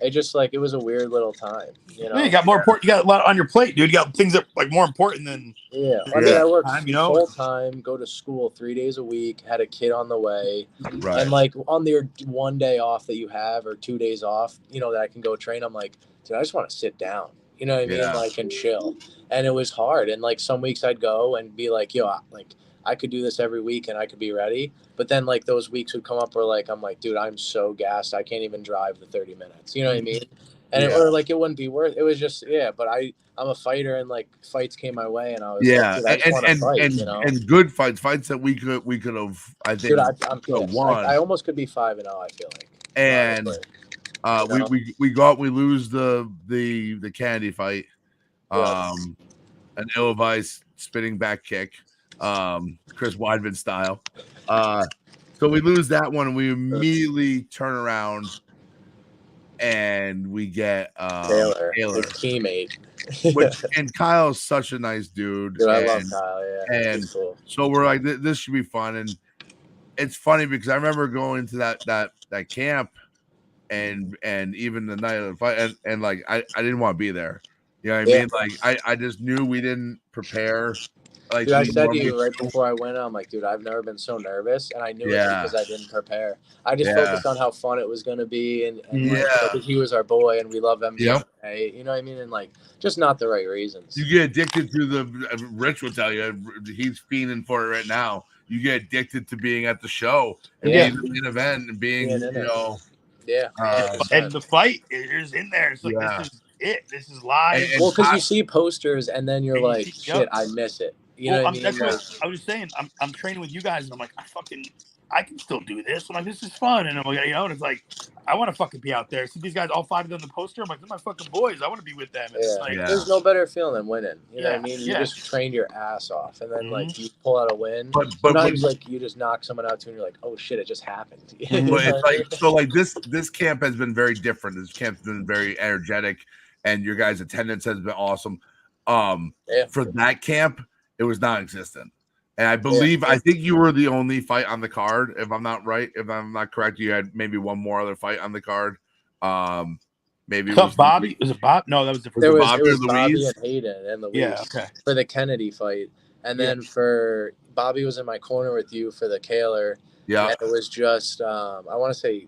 It just like it was a weird little time, you know. You got more important. You got a lot on your plate, dude. You got things that like more important than. Yeah, I mean, I worked full time, go to school 3 days a week, had a kid on the way, and like on the 1 day off that you have or 2 days off, you know, that I can go train. I'm like, dude, I just want to sit down, you know what I mean, like and chill. And it was hard, and like some weeks I'd go and be like, yo, like I could do this every week and I could be ready. But then like those weeks would come up where like I'm like, dude, I'm so gassed I can't even drive the 30 minutes. You know what I mean? And it wouldn't be worth it. Was just but I'm a fighter and like fights came my way and I was like, dude, and good fights that we could have I think dude, won. I almost could be 5-0, I feel like. And we go out, we lose the Kennedy fight. An ill-advised spinning back kick. Chris Weidman style. So we lose that one and we immediately turn around and we get Taylor. His teammate. And Kyle's such a nice dude. Dude, I love Kyle, And cool. So we're like, this should be fun. And it's funny because I remember going to that camp and even the night of the fight and like I didn't want to be there. You know what I mean? Like I just knew we didn't prepare. Like dude, I said to you right before I went, I'm like, dude, I've never been so nervous, and I knew it because I didn't prepare. I just focused on how fun it was going to be, and like, he was our boy, and we love him. You know what I mean? And like, just not the right reasons. You get addicted to the. Rich will tell you, he's fiending for it right now. You get addicted to being at the show and being in an event and being, and the fight is in there. It's like this is it. This is live. Well, because you see posters, and then you're like, shit, I miss it. You know what I mean? That's what I was just saying. I'm training with you guys, and I'm like, I can still do this. I'm like, this is fun. And I'm like, and it's like, I want to fucking be out there. See these guys, all 5 of them on the poster. I'm like, they're my fucking boys. I want to be with them. And it's like, There's no better feeling than winning. You know what I mean? You just trained your ass off, and then like you pull out a win. But sometimes like you just knock someone out too, and you're like, oh shit, it just happened. It's like so like this camp has been very different. This camp's been very energetic, and your guys' attendance has been awesome. For that camp, it was non-existent. And I believe, I think you were the only fight on the card. If I'm not correct, you had maybe one more other fight on the card. Maybe it was Bobby. Was it Bob? No, that was different. It was Bobby and Hayden and Louise. Yeah, okay. For the Kennedy fight, and then for Bobby was in my corner with you for the Kaler. Yeah, and it was just I want to say,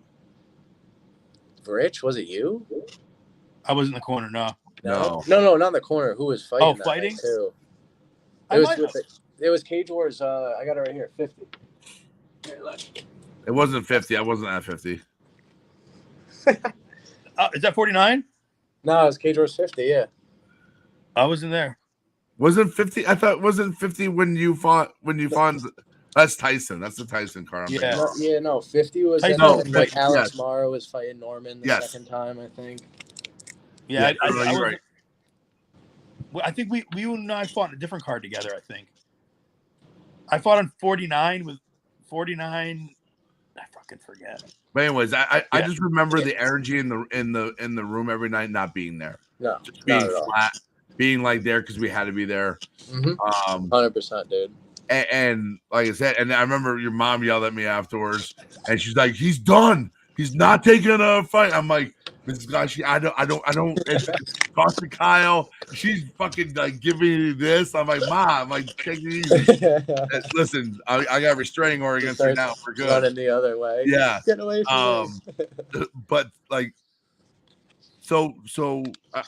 Rich. Was it you? I was in the corner. No, not in the corner. Who was fighting? Oh, fighting too. It was Cage Wars. I got it right here. 50. Here, look. It wasn't 50. I wasn't at 50. Is that 49? No, it was Cage Wars 50. Yeah. I wasn't there. Wasn't 50? I thought wasn't 50 when you fought. That's Tyson. That's the Tyson card. 50 was like Alex Mara was fighting Norman the second time, I think. Yeah, you're right. I think we and I fought in a different card together. I think I fought on 49 with 49. I fucking forget. But anyways, I just remember the energy in the room every night not being there. No, just being flat, being like there because we had to be there. 100%, dude. And like I said, and I remember your mom yelled at me afterwards, and she's like, "He's done. He's not taking a fight." I'm like, "This guy, I don't." Talk to Kyle. She's fucking like giving me this. I'm like, "Ma, I'm like, take it easy." Listen, I got a restraining order against her now. We're good. Running the other way. Yeah. Get away from me. But like, so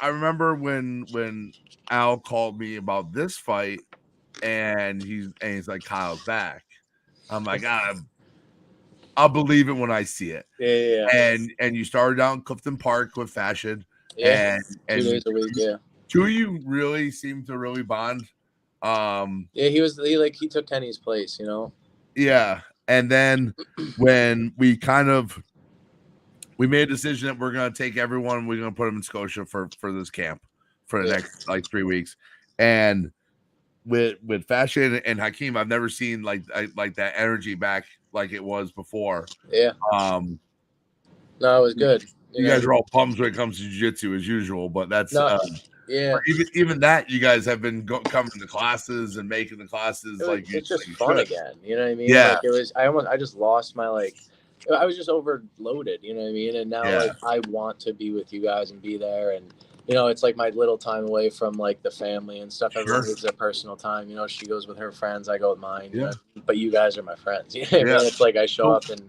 I remember when Al called me about this fight, and he's like, "Kyle's back." I'm like, I'll believe it when I see it. Yeah. And you started out in Clifton Park with Fashion. Yeah. And 2 days a week, yeah. Two of you really seemed to really bond. He took Kenny's place, you know? Yeah. And then when we made a decision that we're gonna take everyone, we're gonna put them in Scotia for this camp for the next like 3 weeks. And with Fashion and Hakeem, I've never seen like that energy back like it was before. Yeah. No, it was good. You guys are all pumped when it comes to jiu-jitsu as usual, but that's yeah. Even that, you guys have been coming to classes and making the classes it's just fun again. You know what I mean? Yeah. Like it was. I just lost my I was just overloaded. You know what I mean? And now I want to be with you guys and be there and. You know, it's like my little time away from like the family and stuff. Everyone needs their personal time. You know, she goes with her friends, I go with mine. Yeah. You know? But you guys are my friends. You know what I mean? It's like I show up and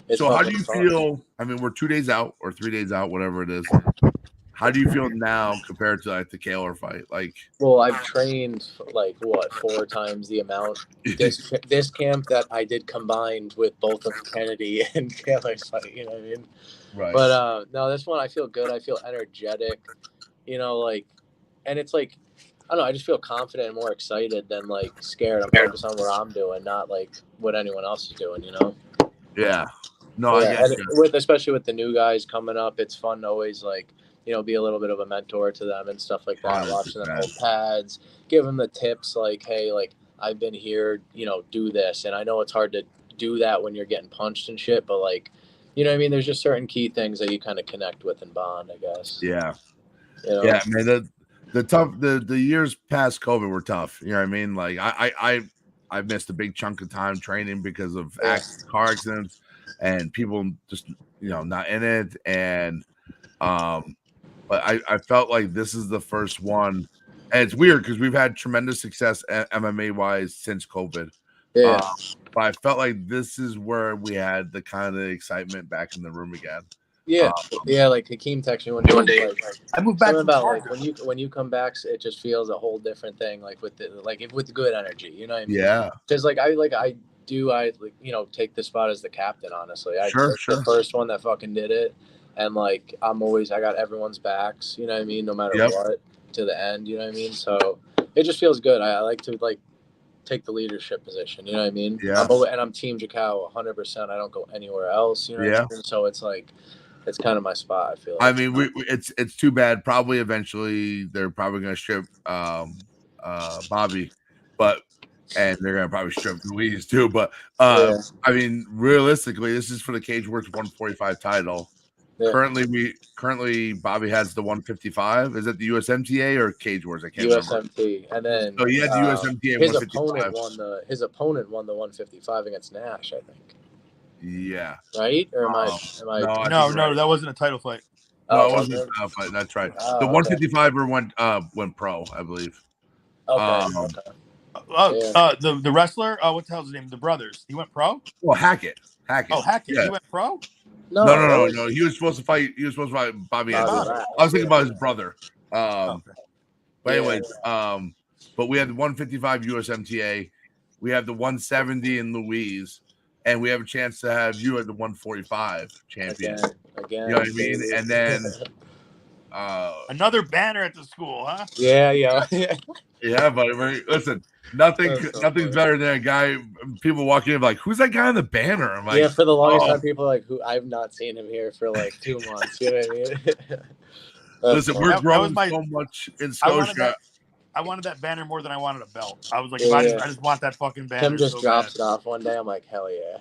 it's so how do you feel? I mean, we're 2 days out or 3 days out, whatever it is. How do you feel now compared to like the Kaler fight? Like, well, I've trained like 4 times the amount this camp that I did combined with both of Kennedy and Kaler's fight. You know what I mean? Right. But no, this one I feel good. I feel energetic. You know, like, and it's like, I don't know, I just feel confident and more excited than like scared. I'm focused on what I'm doing, not like what anyone else is doing, you know? Yeah. No, I guess. Especially with the new guys coming up, it's fun to always like, you know, be a little bit of a mentor to them and stuff like that. Watching them hold pads, give them the tips like, hey, like, I've been here, you know, do this. And I know it's hard to do that when you're getting punched and shit, but like, you know what I mean? There's just certain key things that you kind of connect with and bond, I guess. Yeah. You know? Yeah, man. The years past COVID were tough. You know what I mean? Like I missed a big chunk of time training because of car accidents and people just not in it. And but I felt like this is the first one, and it's weird because we've had tremendous success MMA wise since COVID. Yeah. But I felt like this is where we had the kind of excitement back in the room again. Yeah, like Hakeem texted me one day. Like, I moved back about like when you come back, it just feels a whole different thing. Like with the good energy, you know what I mean? Yeah. Because I take the spot as the captain. Honestly, Sure. The first one that fucking did it, and like I got everyone's backs. You know what I mean? No matter what, to the end. You know what I mean? So it just feels good. I like to take the leadership position. You know what I mean? Yeah. I'm Team Jakau 100%. I don't go anywhere else. You know what I mean? So it's like, it's kind of my spot, I feel like. I mean, it's too bad. Probably eventually they're probably going to strip Bobby, and they're going to probably strip Louise too. But I mean, realistically, this is for the Cage Warriors 145 title. Yeah. Currently, Bobby has the 155. Is it the USMTA or Cage Wars? I can't remember. USMT, and then so he had the USMTA. His opponent won the 155 against Nash, I think. Yeah. Right? Or am I? No, that wasn't a title fight. No, it wasn't a title fight. That's right. The 155er went pro, I believe. Okay. The wrestler. What the hell's his name? The brothers. He went pro. Well, Hackett. Oh, Hackett. Yeah. He went pro. No. He was supposed to fight. Bobby. I was thinking about his brother. But anyways, but we had the 155 USMTA. We have the 170 in Louise, and we have a chance to have you at the 145 champion. Again, you know what I mean? And then another banner at the school, huh? Yeah. Yeah, but listen. Nothing's better than a guy. People walking in like, who's that guy on the banner? I'm like, yeah. For the longest time, people are like, who I've not seen him here for like 2 months. You know what I mean? Listen, we're growing so much in Scotia. I wanted that banner more than I wanted a belt. I was like, I just want that fucking banner. Tim just drops it off one day. I'm like, hell yeah.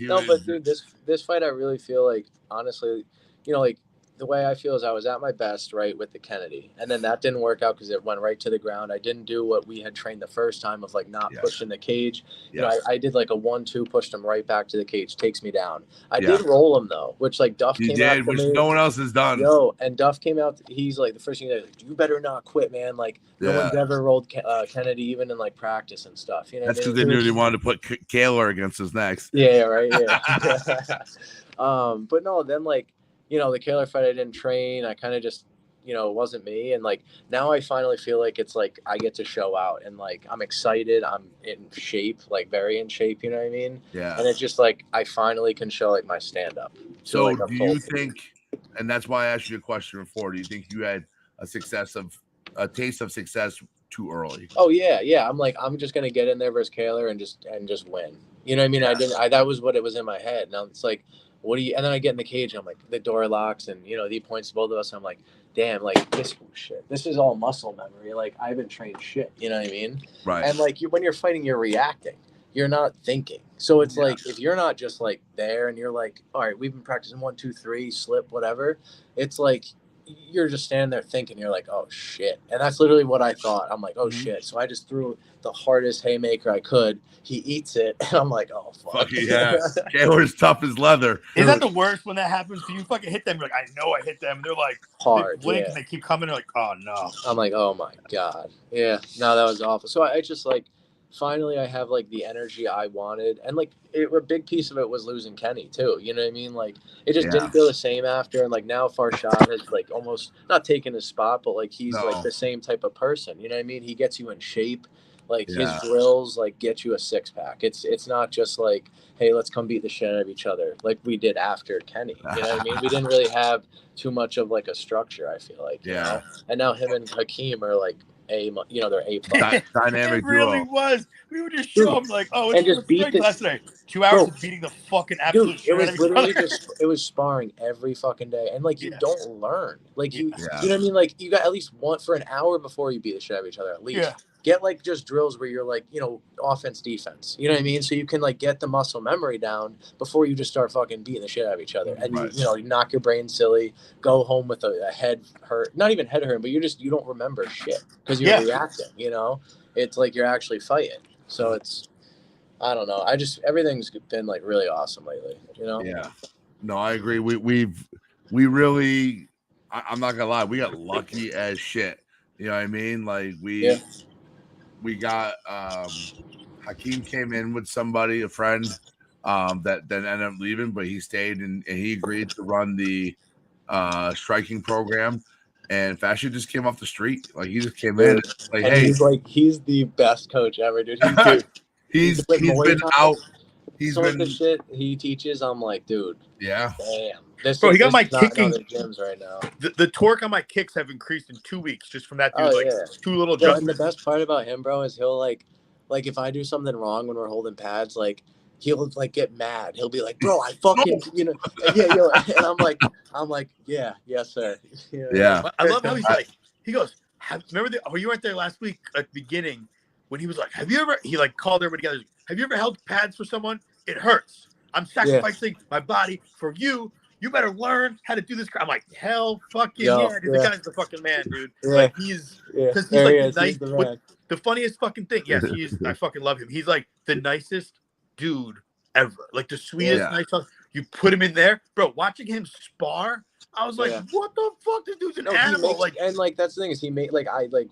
But dude, this fight, I really feel like, honestly, you know, like. The way I feel is I was at my best, right, with the Kennedy. And then that didn't work out because it went right to the ground. I didn't do what we had trained the first time of, like, not pushing the cage. You know, I did, like, a 1-2, pushed him right back to the cage, takes me down. I did roll him, though, which, like, Duff came out which no one else has done. And Duff came out. He's, like, the first thing he's like, you better not quit, man. Like, no one's ever rolled Kennedy, even in, like, practice and stuff. You know, that's because they knew they wanted to put Kaler against his next. Yeah, right, yeah. But no, then, like, you know, the Kaler fight, I didn't train. I kind of just, you know, it wasn't me. And like, now I finally feel like it's like, I get to show out and like, I'm excited. I'm in shape, like very in shape, you know what I mean? Yeah. And it's just like, I finally can show like my stand up. So like, do you think, and that's why I asked you a question before, do you think you had a taste of success too early? Oh yeah. Yeah. I'm like, I'm just going to get in there versus Kaler and just win. You know what I mean? Yeah. That was what it was in my head. Now it's like, and then I get in the cage and I'm like, the door locks and, you know, he points to both of us. And I'm like, damn, like this is all muscle memory. Like I haven't trained shit. You know what I mean? Right. And like when you're fighting, you're reacting. You're not thinking. So it's like, if you're not just like there and you're like, all right, we've been practicing 1, 2, 3, slip, whatever. It's like, you're just standing there thinking, you're like, oh shit. And that's literally what I thought. I'm like, oh shit. So I just threw the hardest haymaker I could. He eats it. And I'm like, oh fuck. Yeah. Kaler's tough as leather. Is that the worst when that happens? So you fucking hit them. You're like, I know I hit them. And they're like, hard. They blink and they keep coming. They're like, oh no. I'm like, oh my God. Yeah. No, that was awful. So I just like, finally I have like the energy I wanted. And like a big piece of it was losing Kenny too. You know what I mean? Like it just didn't feel the same after. And like now Farshad has like almost not taken his spot, but like he's like the same type of person. You know what I mean? He gets you in shape. Like his drills like get you a 6-pack. It's not just like, hey, let's come beat the shit out of each other like we did after Kenny. You know what I mean? We didn't really have too much of like a structure, I feel like. You know? And now him and Hakeem are like they're A+. Dynamic it really duo. was. We would just show them like, oh, it's and just beat last night. 2 hours of beating the fucking absolute shit. It was literally it was sparring every fucking day. And like you don't learn. Like you know what I mean? Like you got at least one for an hour before you beat the shit out of each other, at least. Yeah. Get like just drills where you're like, you know, offense, defense. You know what I mean? So you can like get the muscle memory down before you just start fucking beating the shit out of each other. And you know, you knock your brain silly, go home with a head hurt, not even head hurt, but you don't remember shit because you're reacting, you know? It's like you're actually fighting. So it's, I don't know. Everything's been like really awesome lately, you know? Yeah. No, I agree. We really, I'm not gonna lie, we got lucky as shit. You know what I mean? Like we got Hakeem came in with somebody, a friend, that then ended up leaving, but he stayed and he agreed to run the striking program. And Fashion just came off the street. Like he just came in like, and hey, he's the best coach ever, dude. He's been out. He's some been of the shit he teaches. I'm like, dude. Yeah. Damn. Bro, he got my kicking gyms right now. The torque on my kicks have increased in 2 weeks just from that dude. 2 little adjustments. And the best part about him, bro, is he'll like like if I do something wrong when we're holding pads, like he'll like get mad. He'll be like, "Bro, I fucking yeah, and I'm like, yeah, yes, sir." Yeah. I love how he's like, he goes, remember you weren't there last week at the beginning when he was like, have you ever? He like called everybody together. Have you ever held pads for someone? It hurts. I'm sacrificing my body for you. You better learn how to do this. I'm like, hell, fucking dude, the guy's the fucking man, dude. Like he's because he's like the funniest fucking thing. Yes, he is. I fucking love him. He's like the nicest dude ever. Like the sweetest, nicest. You put him in there, bro. Watching him spar, I was like, what the fuck? This dude's an animal. And that's the thing is he made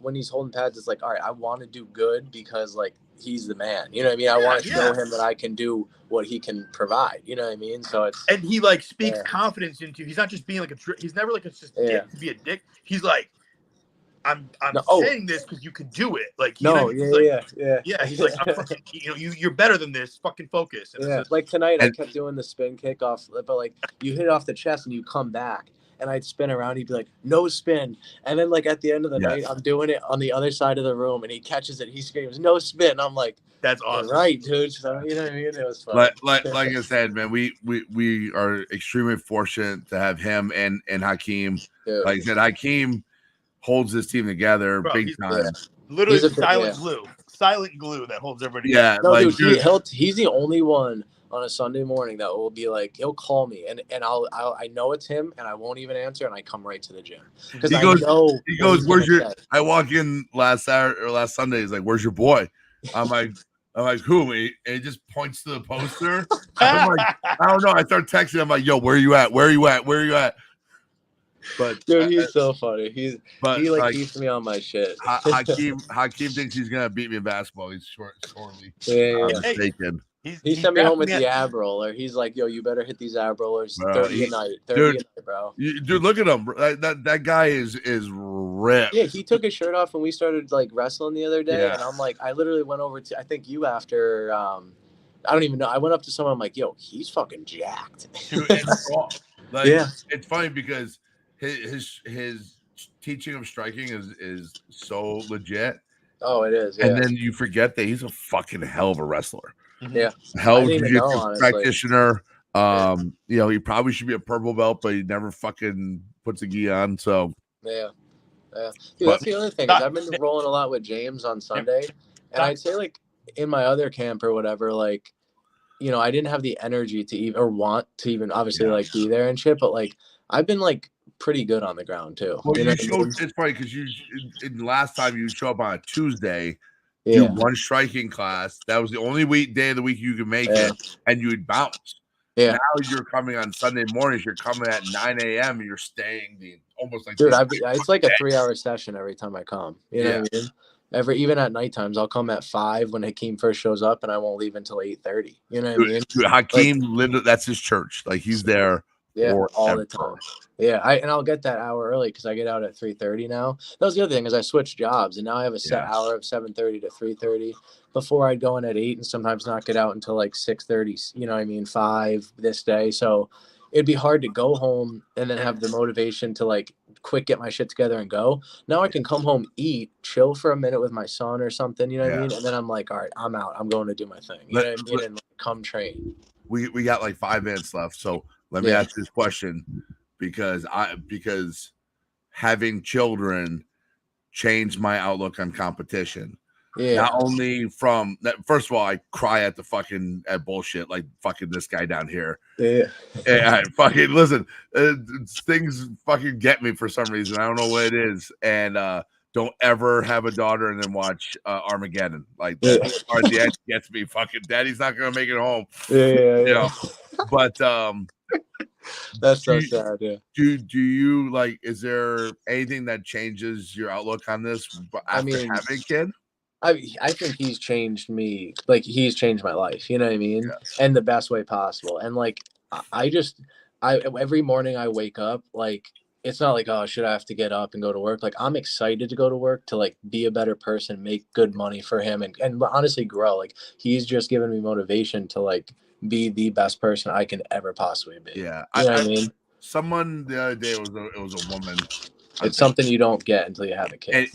when he's holding pads, it's like, all right, I want to do good because like he's the man. You know what I mean? I want to show him that I can do what he can provide. You know what I mean? So it's he like speaks confidence into. He's not just being like he's never like it's just dick to be a dick. He's like, I'm saying this because you can do it. Like he's like I'm fucking, you're better than this. Fucking focus. And just, like tonight, I kept doing the spin kick off, but like you hit it off the chest and you come back, and I'd spin around. He'd be like, "No spin," and then like at the end of the night, I'm doing it on the other side of the room, and he catches it. He screams, "No spin!" I'm like, "That's awesome, right, dude." So you know what I mean? It was fun. Like I said, man, we are extremely fortunate to have him and Hakeem. Dude. Like I said, Hakeem holds this team together big time. Literally silent glue that holds everybody together. Yeah, no, dude, he's the only one on a Sunday morning that will be like, he'll call me and I know it's him and I won't even answer and I come right to the gym because he goes, "Where's your?" I walk in last Sunday. He's like, "Where's your boy?" I'm like, "Who?" And he just points to the poster. I'm like, "I don't know." I start texting. I'm like, "Yo, where are you at? Where are you at? Where are you at?" But dude, he's so funny. He keeps me on my shit. Hakeem thinks he's gonna beat me in basketball. He's shortly. Mistaken. He sent me home with the ab roller. He's like, "Yo, you better hit these ab rollers 30 a night, 30 a night, bro." Dude, look at him. That guy is ripped. Yeah, he took his shirt off when we started like wrestling the other day, and I'm like, I literally went over to I think you after. I don't even know. I went up to someone. I'm like, "Yo, he's fucking jacked." Dude, it's funny because his teaching of striking is so legit. Oh, it is. Yeah. And then you forget that he's a fucking hell of a wrestler. Yeah, hell of a practitioner. He probably should be a purple belt, but he never fucking puts a gi on. So yeah. Dude, that's the other thing. Is I've been rolling a lot with James on Sunday, and I'd say like in my other camp or whatever, like I didn't have the energy to even or want to even obviously like be there and shit, but like I've been like pretty good on the ground too. Well, it's funny because last time you show up on a Tuesday. Do one striking class. That was the only day of the week you could make it, and you would bounce. Yeah. Now you're coming on Sunday mornings. You're coming at 9 a.m. and you're staying almost like. Dude, it's like a 3-hour session every time I come. You know what I mean? Even at night times, I'll come at 5 when Hakeem first shows up, and I won't leave until 8:30. You know what I mean? Dude, Hakeem, that's his church. Like he's there. All the time. Yeah, I'll get that hour early because I get out at 3:30 now. That was the other thing is I switched jobs and now I have a set hour of 7:30 to 3:30. Before I'd go in at 8 and sometimes not get out until like 6:30. You know what I mean? 5 this day. So it'd be hard to go home and then have the motivation to like quick get my shit together and go. Now I can come home, eat, chill for a minute with my son or something. You know what I mean? And then I'm like, all right, I'm out. I'm going to do my thing. You know what I mean? And like, come train. We got like 5 minutes left, so. Let me ask this question because having children changed my outlook on competition. Yeah. Not only from that, first of all, I cry at bullshit like fucking this guy down here. Yeah. And I fucking listen. Things fucking get me for some reason. I don't know what it is. And don't ever have a daughter and then watch Armageddon. Like that part at the end gets me. Fucking daddy's not gonna make it home. Yeah. But that's so sad. Yeah. Do you like? Is there anything that changes your outlook on this after having a kid? I think he's changed me. Like he's changed my life. You know what I mean? Yeah. And the best way possible. And like I every morning I wake up like. It's not like, oh, should I have to get up and go to work? Like, I'm excited to go to work to, like, be a better person, make good money for him, and honestly grow. Like, he's just given me motivation to, like, be the best person I can ever possibly be. Yeah. You know what I mean? Someone the other day, it was a woman, It's something you don't get until you have a kid.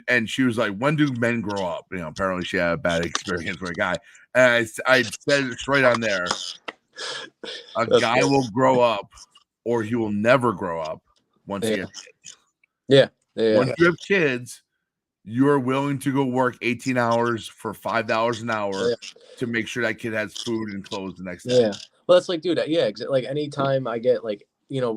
And she was like, when do men grow up? Apparently she had a bad experience with a guy. And I said it straight on there. That's guy good. Will grow up, or he will never grow up once he has kids. Yeah. Once you have kids, you are willing to go work 18 hours for $5 an hour to make sure that kid has food and clothes the next day. Yeah. Well, that's like, dude, like anytime I get like,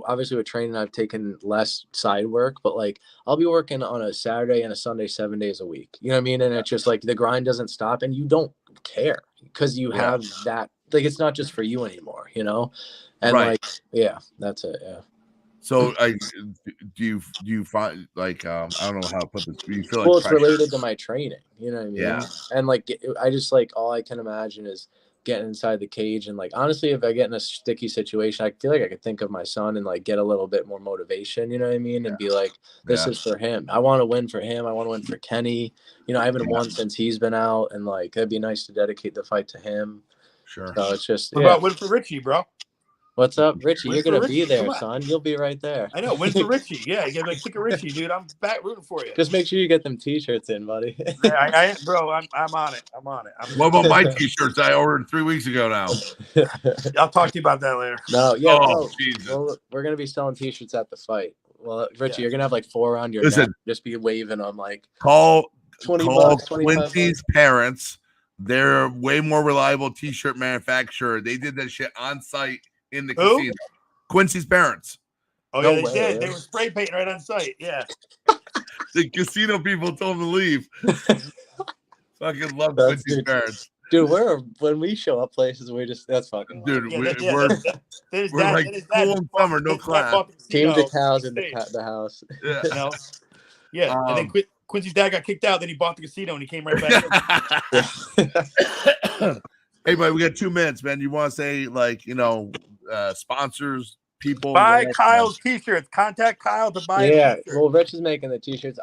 obviously with training, I've taken less side work, but like I'll be working on a Saturday and a Sunday, 7 days a week. You know what I mean? And it's just like the grind doesn't stop and you don't care because you have that, like, it's not just for you anymore, And like, that's it. Yeah. So do you find like, I don't know how to put this, do you feel like it's related to my training, you know what I mean? Yeah. And like, I just like, all I can imagine is getting inside the cage. And like, honestly, if I get in a sticky situation, I feel like I could think of my son and like get a little bit more motivation, you know what I mean? And be like, this is for him. I want to win for him. I want to win for Kenny. I haven't won since he's been out, and like, it'd be nice to dedicate the fight to him. Sure. So it's just, what about win for Richie, bro? What's up, Richie? You're going to be there, son. You'll be right there. I know. Win for Richie. Yeah, you got to kick a Richie, dude. I'm back rooting for you. Just make sure you get them T-shirts in, buddy. Bro, I'm on it. I'm on it. What about my T-shirts I ordered 3 weeks ago now? I'll talk to you about that later. No, well, we're going to be selling T-shirts at the fight. Well, Richie, you're going to have like 4 around your neck. Just be waving them like. Call $20, Quincy's parents. They're way more reliable T-shirt manufacturer. They did that shit on site. In the casino. Quincy's parents. Oh, yeah, they did. They were spray painting right on site. Yeah. The casino people told them to leave. Fucking love Quincy's parents. Dude, when we show up places, that's fucking dude. We're like cool in summer, no class. Team the cows in the house. Yeah. And then Quincy's dad got kicked out. Then he bought the casino and he came right back. Hey, buddy, we got 2 minutes, man. You want to say, like, sponsors, people? Buy Kyle's T-shirts. Contact Kyle to buy. Yeah, well, Rich is making the T-shirts.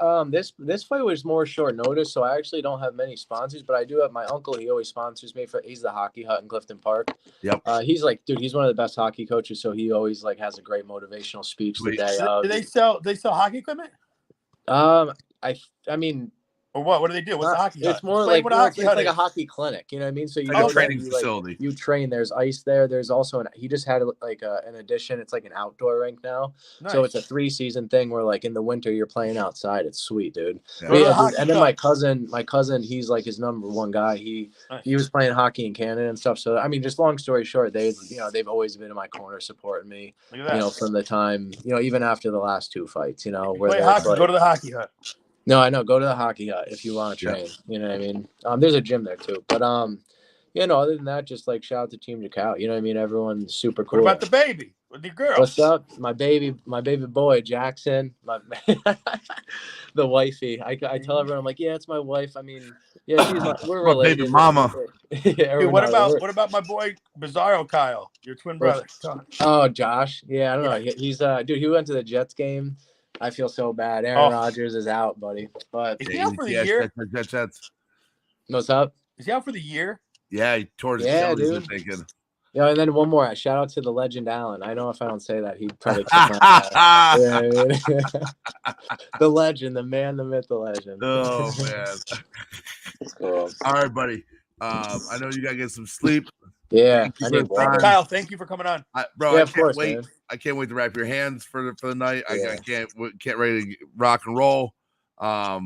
This fight was more short notice, so I actually don't have many sponsors, but I do have my uncle. He always sponsors me he's the Hockey Hut in Clifton Park. Yep. He's like, dude, he's one of the best hockey coaches, so he always like has a great motivational speech the day of. Do they sell hockey equipment? I mean. Or what? What do they do? What's the hockey hut? It's more like a hockey clinic. You know what I mean? So you like a training facility. You train. There's ice there. There's also he just had like an addition. It's like an outdoor rink now. Nice. So it's a 3-season thing where like in the winter you're playing outside. It's sweet, dude. Yeah. And then my cousin, he's like his number one guy. He was playing hockey in Canada and stuff. So I mean, just long story short, they've always been in my corner supporting me. From the time even after the last 2 fights. Where play hockey, go to the Hockey Hut. No, I know. Go to the Hockey Hut if you want to train. You know what I mean? There's a gym there too. But other than that, just like shout out to Team Jacal. You know what I mean? Everyone's super cool. What about the baby? With your girl? What's up? My baby boy, Jackson. The wifey. I tell everyone, I'm like, yeah, it's my wife. I mean, yeah, we're related. Baby mama. Dude, what about my boy Bizarro Kyle, your twin brother? Oh, Josh. Yeah, I don't know. He's dude, he went to the Jets game. I feel so bad. Aaron Rodgers is out, buddy. But is he out for the year? What's up? Is he out for the year? Yeah, he tore his Achilles. Yeah, and then one more. Shout out to the legend Allen. I know if I don't say that, he'd probably kick my ass. The legend, the man, the myth, the legend. Oh man. Cool. All right, buddy. I know you gotta get some sleep. Yeah, Kyle, thank you for coming on, bro. I can't wait. Man. I can't wait to wrap your hands for the night. I can't ready to rock and roll. I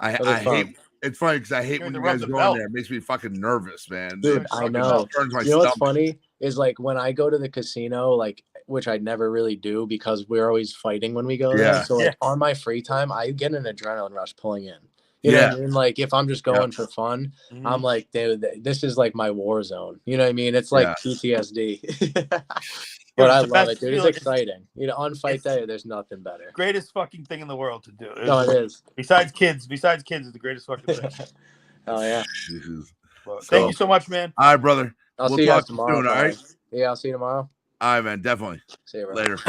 hate. It's funny because I hate when you guys go in there. It makes me fucking nervous, man. Dude, I know. What's funny is like when I go to the casino, like which I never really do because we're always fighting when we go there. So like on my free time, I get an adrenaline rush pulling in. You know what I mean? Like if I'm just going for fun, I'm like, dude, this is like my war zone. You know what I mean? It's like PTSD. But I love it, dude. It's exciting. On fight day, there's nothing better. Greatest fucking thing in the world to do. No, it is. Besides kids, is the greatest fucking thing. Oh yeah. Well, thank you so much, man. All right, brother. We'll see you guys tomorrow. Soon, all right? Yeah, I'll see you tomorrow. All right, man. Definitely. See you later.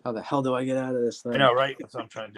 How the hell do I get out of this thing? I know, right? That's what I'm trying to do.